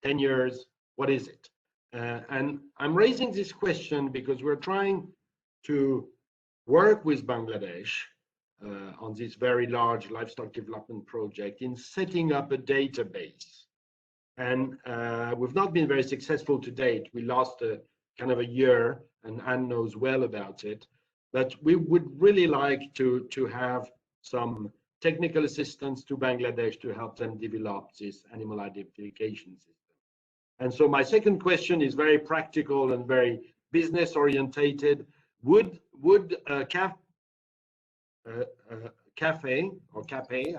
10 years? What is it? And I'm raising this question because we're trying to work with Bangladesh on this very large livestock development project in setting up a database. And we've not been very successful to date. We lost kind of a year, and Anne knows well about it. But we would really like to have some technical assistance to Bangladesh to help them develop this animal identification system. And so my second question is very practical and very business orientated. Would KAPE,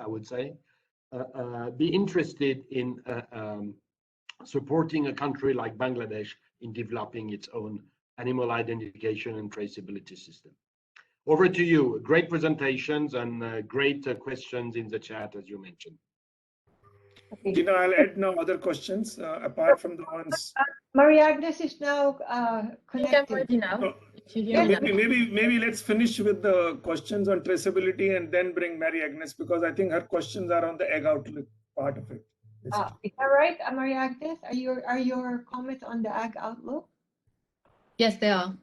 I would say, be interested in supporting a country like Bangladesh in developing its own animal identification and traceability system? Over to you. Great presentations and great questions in the chat, as you mentioned. Okay. Dina, I'll add now other questions apart from the ones. Maria Agnes is now connected. I'm ready now. If you hear me. Maybe let's finish with the questions on traceability and then bring Mary Agnes, because I think her questions are on the egg outlook part of it. Is that right, Maria Agnes? Are your comments on the ag outlook? Yes, they are.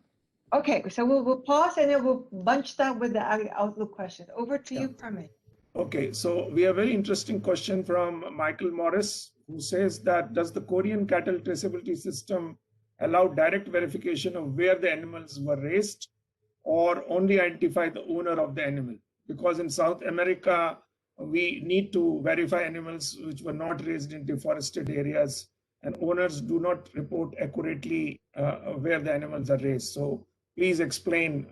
Okay, so we'll pause and then we'll bunch that with the ag outlook question. Over to you, Permit. Okay, so we have a very interesting question from Michael Morris, who says that does the Korean cattle traceability system allow direct verification of where the animals were raised or only identify the owner of the animal? Because in South America, we need to verify animals which were not raised in deforested areas, and owners do not report accurately where the animals are raised. So please explain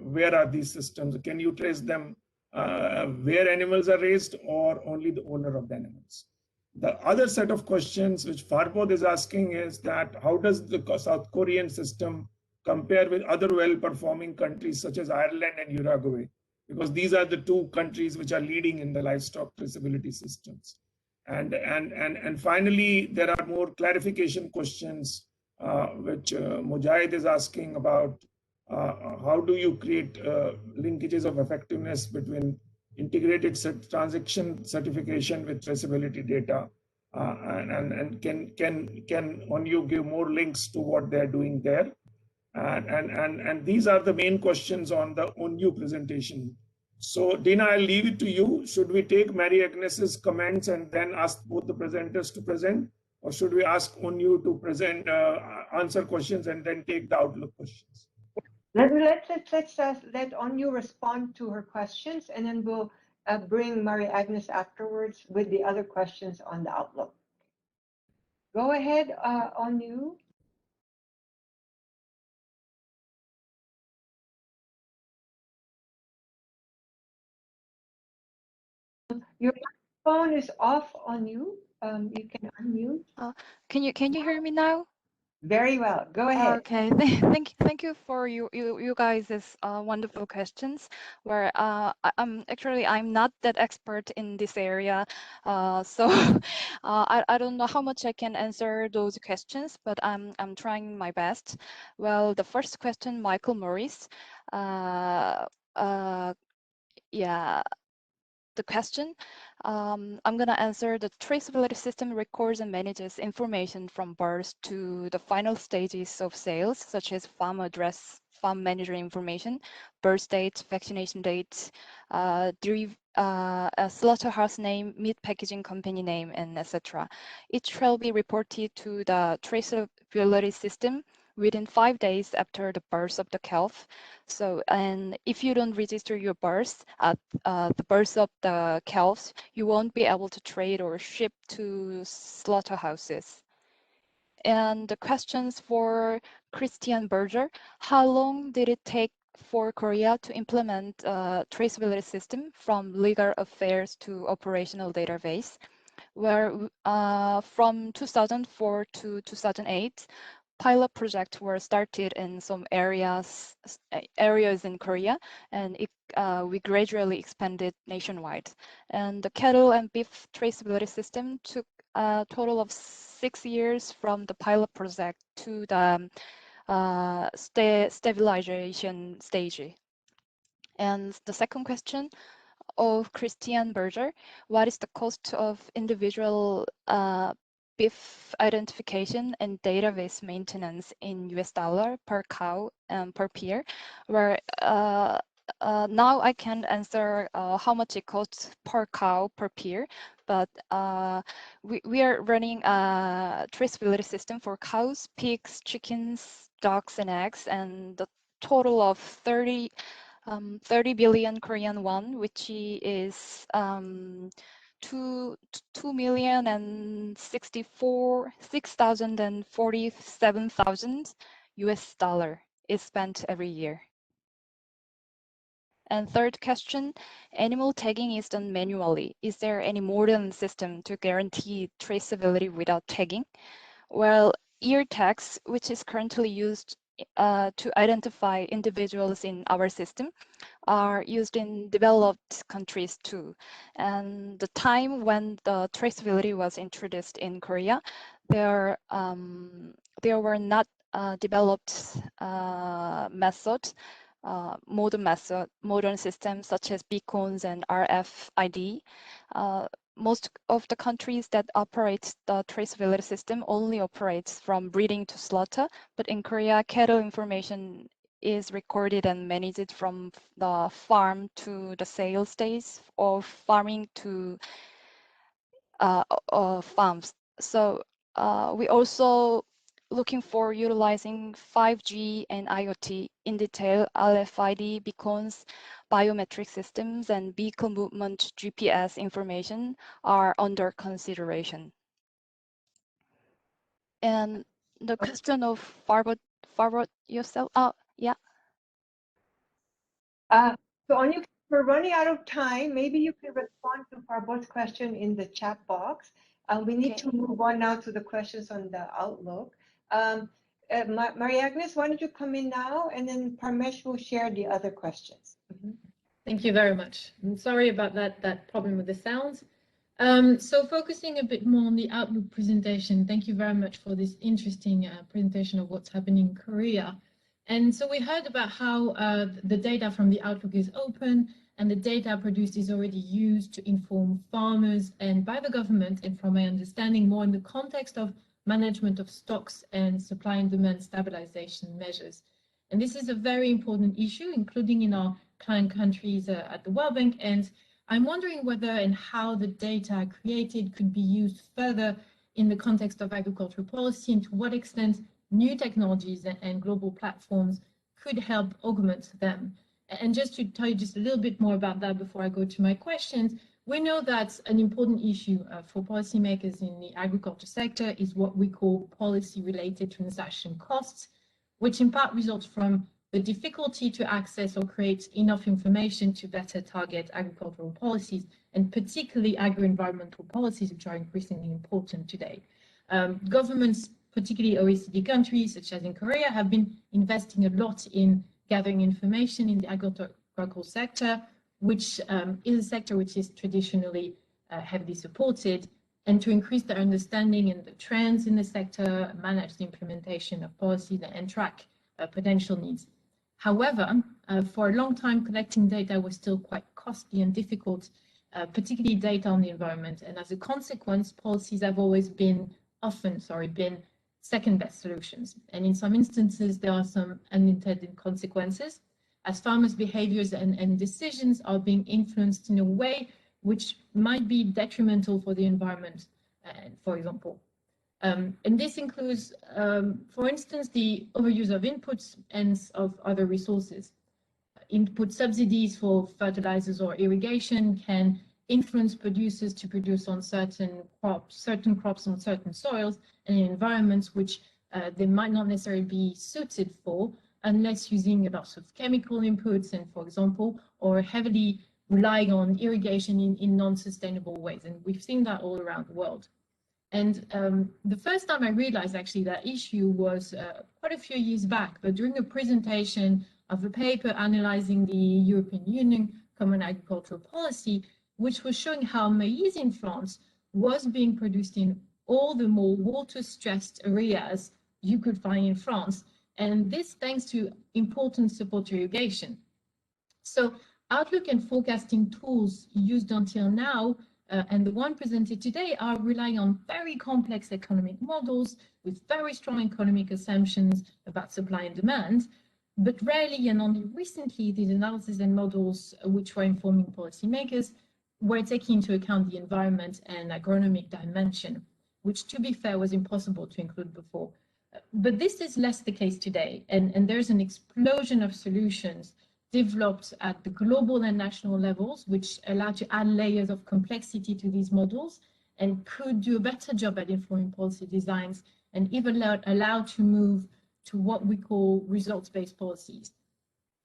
where are these systems? Can you trace them where animals are raised or only the owner of the animals? The other set of questions which Farbod is asking is that how does the South Korean system compare with other well-performing countries such as Ireland and Uruguay? Because these are the two countries which are leading in the livestock traceability systems. And finally, there are more clarification questions which Mujahid is asking about. How do you create linkages of effectiveness between integrated transaction certification with traceability data? And can you give more links to what they're doing there? And these are the main questions on the ONU presentation. So Dina, I'll leave it to you. Should we take Mary Agnes's comments and then ask both the presenters to present? Or should we ask ONU to present, answer questions and then take the outlook questions? Let's let Onyu respond to her questions, and then we'll bring Maria Agnes afterwards with the other questions on the outlook. Go ahead, Onyu. Your microphone is off, Onyu. You can unmute. Can you hear me now? Very well. Go ahead. Okay, thank you for you guys' wonderful questions. Where I'm not that expert in this area, so I don't know how much I can answer those questions, but I'm trying my best. Well, the first question, Michael Morris, yeah. The question. I'm going to answer. The traceability system records and manages information from birth to the final stages of sales, such as farm address, farm manager information, birth date, vaccination date, a slaughterhouse name, meat packaging company name, and etc. It shall be reported to the traceability system within 5 days after the birth of the calf. So, and if you don't register your birth at the birth of the calves, you won't be able to trade or ship to slaughterhouses. And the questions for Christian Berger: how long did it take for Korea to implement a traceability system from legal affairs to operational database? Where from 2004 to 2008, pilot projects were started in some areas in Korea, and we gradually expanded nationwide. And the cattle and beef traceability system took a total of 6 years from the pilot project to the stabilization stage. And the second question of Christian Berger: what is the cost of individual beef identification and database maintenance in US dollar per cow and per peer? Where now I can answer how much it costs per cow per peer, but we are running a traceability system for cows, pigs, chickens, ducks, and eggs, and the total of 30 billion Korean won, which is 6,047,000 US dollar is spent every year. And third question, animal tagging is done manually. Is there any modern system to guarantee traceability without tagging? Well, ear tags, which is currently used to identify individuals in our system, are used in developed countries too. And the time when the traceability was introduced in Korea, there were not developed modern systems such as beacons and RFID. most of the countries that operate the traceability system only operates from breeding to slaughter, but in Korea, cattle information is recorded and managed from the farm to the sales days or farming to farms. So we also looking for utilizing 5G and IoT in detail, RFID beacons, biometric systems, and vehicle movement GPS information are under consideration. And the question of forward yourself. Oh, yeah. So on you, we're running out of time. Maybe you can respond to Farbot's question in the chat box. We need to move on now to the questions on the Outlook. Maria Agnes, why don't you come in now, and then Parmesh will share the other questions. Thank you very much. I'm sorry about that problem with the sound. So focusing a bit more on the Outlook presentation, thank you very much for this interesting presentation of what's happening in Korea. And so we heard about how the data from the Outlook is open, and the data produced is already used to inform farmers and by the government, and from my understanding, more in the context of management of stocks and supply and demand stabilization measures. And this is a very important issue, including in our client countries at the World Bank. And I'm wondering whether and how the data created could be used further in the context of agricultural policy, and to what extent new technologies and global platforms could help augment them. And just to tell you just a little bit more about that before I go to my questions, we know that an important issue for policymakers in the agriculture sector is what we call policy-related transaction costs, which in part results from the difficulty to access or create enough information to better target agricultural policies, and particularly agro-environmental policies, which are increasingly important today. Governments, particularly OECD countries, such as in Korea, have been investing a lot in gathering information in the agricultural sector, which is a sector which is traditionally heavily supported, and to increase their understanding and the trends in the sector, manage the implementation of policies, and track potential needs. However, for a long time, collecting data was still quite costly and difficult, particularly data on the environment. And as a consequence, policies have always been second best solutions. And in some instances, there are some unintended consequences, as farmers' behaviors and decisions are being influenced in a way which might be detrimental for the environment, for example. And this includes, for instance, the overuse of inputs and of other resources. Input subsidies for fertilizers or irrigation can influence producers to produce on certain crops on certain soils and in environments which they might not necessarily be suited for, unless using lots of chemical inputs and, for example, or heavily relying on irrigation in non-sustainable ways. And we've seen that all around the world. And the first time I realized actually that issue was quite a few years back, but during a presentation of a paper analyzing the European Union Common Agricultural Policy, which was showing how maize in France was being produced in all the more water-stressed areas you could find in France. And this thanks to important support to irrigation. So outlook and forecasting tools used until now, and the one presented today, are relying on very complex economic models with very strong economic assumptions about supply and demand. But rarely and only recently, these analyses and models which were informing policymakers were taking into account the environment and agronomic dimension, which, to be fair, was impossible to include before. But this is less the case today, and there's an explosion of solutions developed at the global and national levels, which allow to add layers of complexity to these models and could do a better job at informing policy designs, and even allow to move to what we call results-based policies.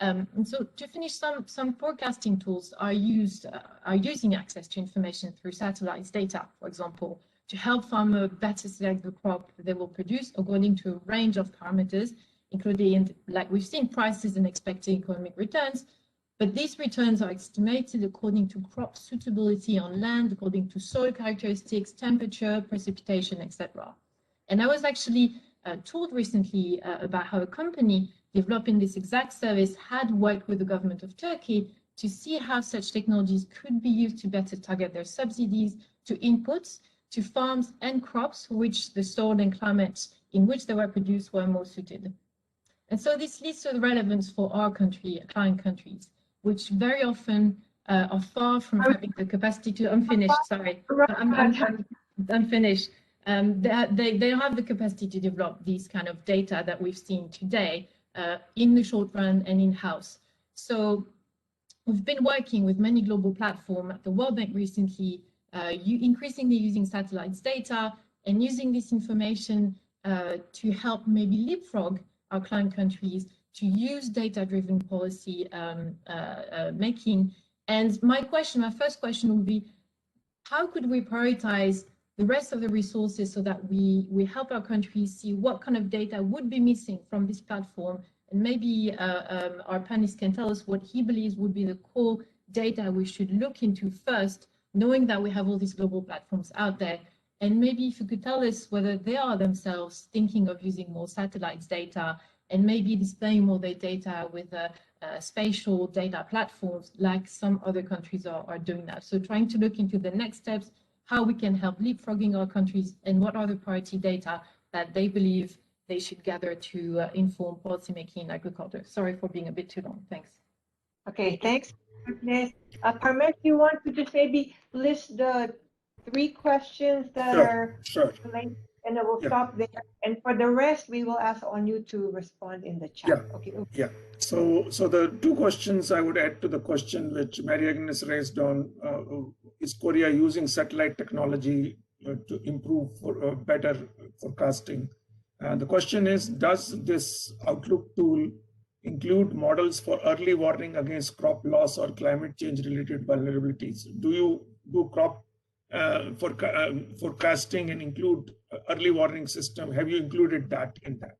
And so to finish, some forecasting tools are using access to information through satellite data, for example, to help farmers better select the crop they will produce according to a range of parameters, including, like we've seen, prices and expected economic returns. But these returns are estimated according to crop suitability on land, according to soil characteristics, temperature, precipitation, etc. And I was actually told recently about how a company developing this exact service had worked with the government of Turkey to see how such technologies could be used to better target their subsidies to inputs, to farms and crops for which the soil and climate in which they were produced were more suited. And so this leads to the relevance for our country, client countries, which very often are far from having the capacity to, I'm finished, sorry, I'm finished. They don't have the capacity to develop these kind of data that we've seen today in the short run and in-house. So we've been working with many global platforms at the World Bank recently, increasingly using satellites data and using this information to help maybe leapfrog our client countries to use data-driven policy making. And my first question would be, how could we prioritize the rest of the resources so that we help our countries see what kind of data would be missing from this platform? And maybe our panelist can tell us what he believes would be the core data we should look into first, knowing that we have all these global platforms out there. And maybe if you could tell us whether they are themselves thinking of using more satellites data and maybe displaying more their data with spatial data platforms like some other countries are doing that. So trying to look into the next steps, how we can help leapfrogging our countries and what are the priority data that they believe they should gather to inform policymaking in agriculture. Sorry for being a bit too long. Thanks. Okay, thanks. Parmesh, you want to just maybe list the 3 questions that are related, and then we'll stop there. And for the rest, we will ask on you to respond in the chat. Okay. Yeah. So the 2 questions I would add to the question which Mary Agnes raised on is Korea using satellite technology to improve for better forecasting. The question is, does this Outlook tool include models for early warning against crop loss or climate change related vulnerabilities? Do you do crop forecasting and include early warning system? Have you included that in that?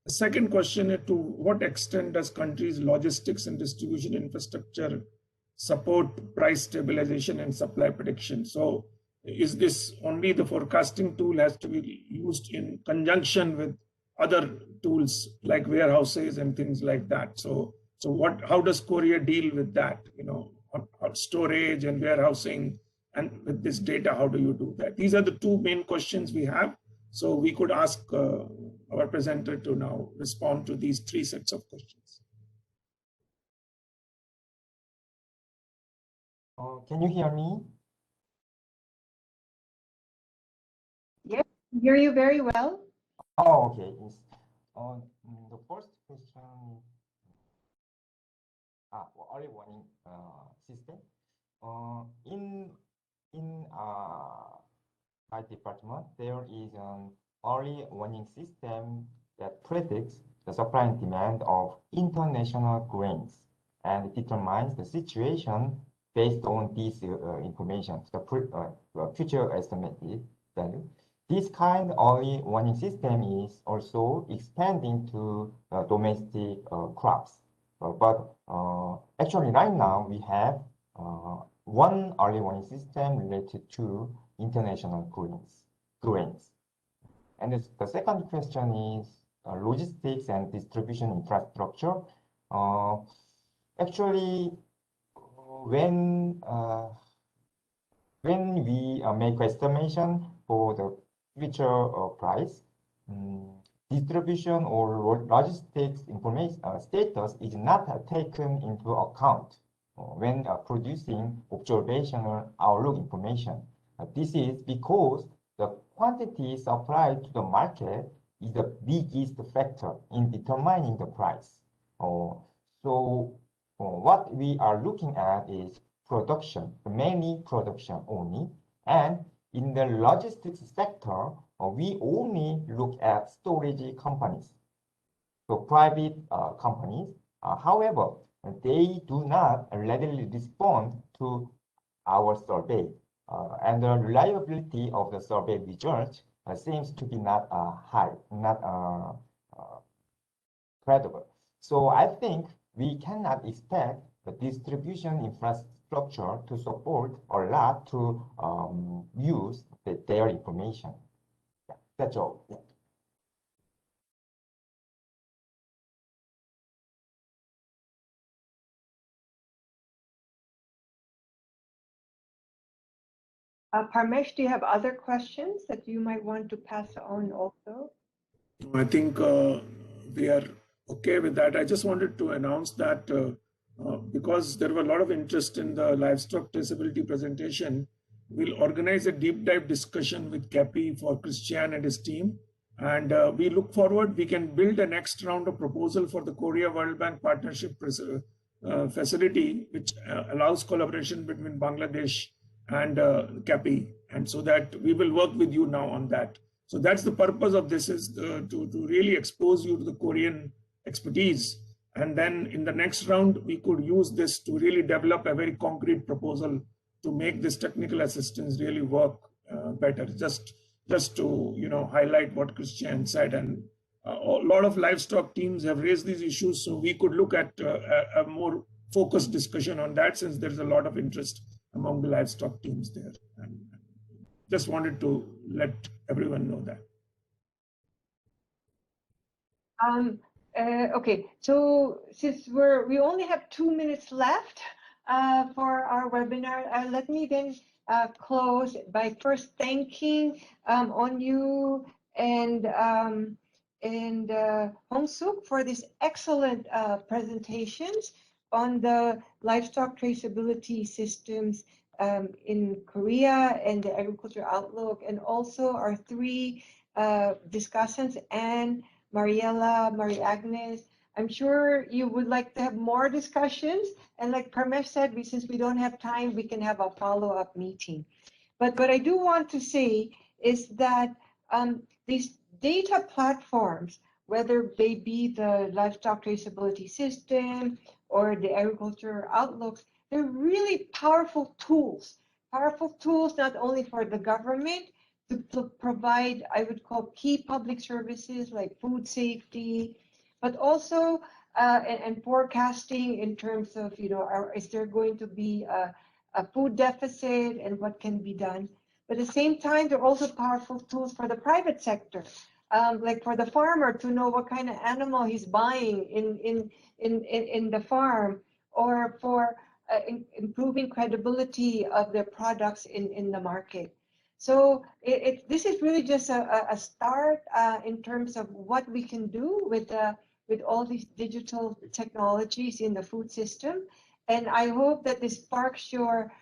The second question is, to what extent does countries' logistics and distribution infrastructure support price stabilization and supply prediction? So is this only the forecasting tool has to be used in conjunction with other tools like warehouses and things like that? So how does Korea deal with that, storage and warehousing, and with this data, how do you do that? These are the 2 main questions we have. So we could ask our presenter to now respond to these 3 sets of questions. Can you hear me? Yes, I hear you very well. Oh, okay. Yes. The first question, early warning system. In my department, there is an early warning system that predicts the supply and demand of international grains and determines the situation based on this information, the future estimated value. This kind of early warning system is also expanding to domestic crops. But actually right now we have one early warning system related to international grains. And the second question is logistics and distribution infrastructure. Actually, when we make estimation for the future price, distribution or logistics information status is not taken into account when producing observational outlook information. This is because the quantity supplied to the market is the biggest factor in determining the price. So what we are looking at is production, mainly production only. And in the logistics sector, we only look at storage companies, so private companies. However, they do not readily respond to our survey, and the reliability of the survey results seems to be not high, not credible. So I think we cannot expect the distribution infrastructure to support or not to use their information. Yeah, that's all. Yeah. Parmesh, do you have other questions that you might want to pass on also? I think we are okay with that. I just wanted to announce that because there were a lot of interest in the livestock traceability presentation, we'll organize a deep dive discussion with KAPE for Christian and his team. And we look forward, we can build a next round of proposal for the Korea World Bank Partnership facility, which allows collaboration between Bangladesh and KAPE. And so that we will work with you now on that. So that's the purpose of this, is to really expose you to the Korean expertise. And then in the next round, we could use this to really develop a very concrete proposal to make this technical assistance really work better. Just to highlight what Christian said, and a lot of livestock teams have raised these issues, so we could look at a more focused discussion on that, since there's a lot of interest among the livestock teams there. And just wanted to let everyone know that. Okay, so since we only have 2 minutes left for our webinar, let me then close by first thanking Onyu and Hongsuk for these excellent presentations on the livestock traceability systems in Korea and the agriculture outlook, and also our three discussants, and Mariela, Maria Agnes. I'm sure you would like to have more discussions, and like Parmesh said, since we don't have time, we can have a follow-up meeting. But what I do want to say is that these data platforms, whether they be the livestock traceability system or the agriculture outlooks, they're really powerful tools not only for the government to provide, I would call, key public services like food safety, but also and forecasting in terms of, is there going to be a food deficit and what can be done. But at the same time, they're also powerful tools for the private sector, like for the farmer to know what kind of animal he's buying in the farm, or for improving credibility of their products in the market. So this is really just a start in terms of what we can do with all these digital technologies in the food system. And I hope that this sparks your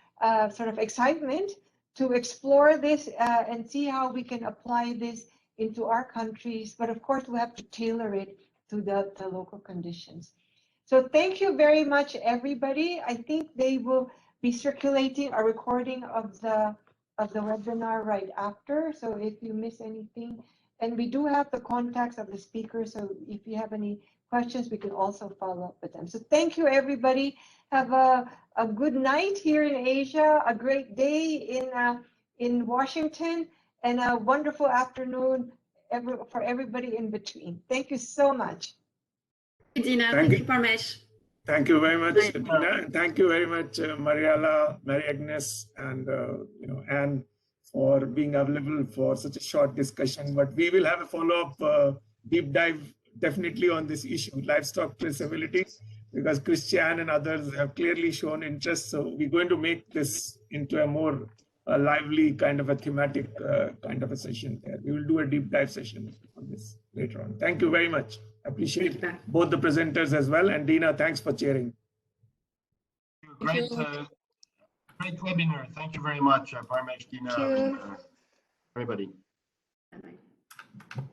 sort of excitement to explore this and see how we can apply this into our countries. But of course, we have to tailor it to the local conditions. So thank you very much, everybody. I think they will be circulating a recording of the webinar right after. So if you miss anything, and we do have the contacts of the speakers, so if you have any questions, we can also follow up with them. So thank you, everybody. Have a good night here in Asia, a great day in Washington, and a wonderful afternoon for everybody in between. Thank you so much. Dina, thank you, Parmesh. Thank you very much, Dina, and thank you very much, Mariela, Maria Agnes, and Anne, for being available for such a short discussion. But we will have a follow-up deep dive definitely on this issue, livestock traceability, because Christian and others have clearly shown interest. So we're going to make this into a more lively kind of a thematic kind of a session there. We will do a deep dive session on this later on. Thank you very much. Appreciate both the presenters as well. And Dina, thanks for chairing. Great, great webinar. Thank you very much, Parmesh, Dina, everybody. Bye-bye.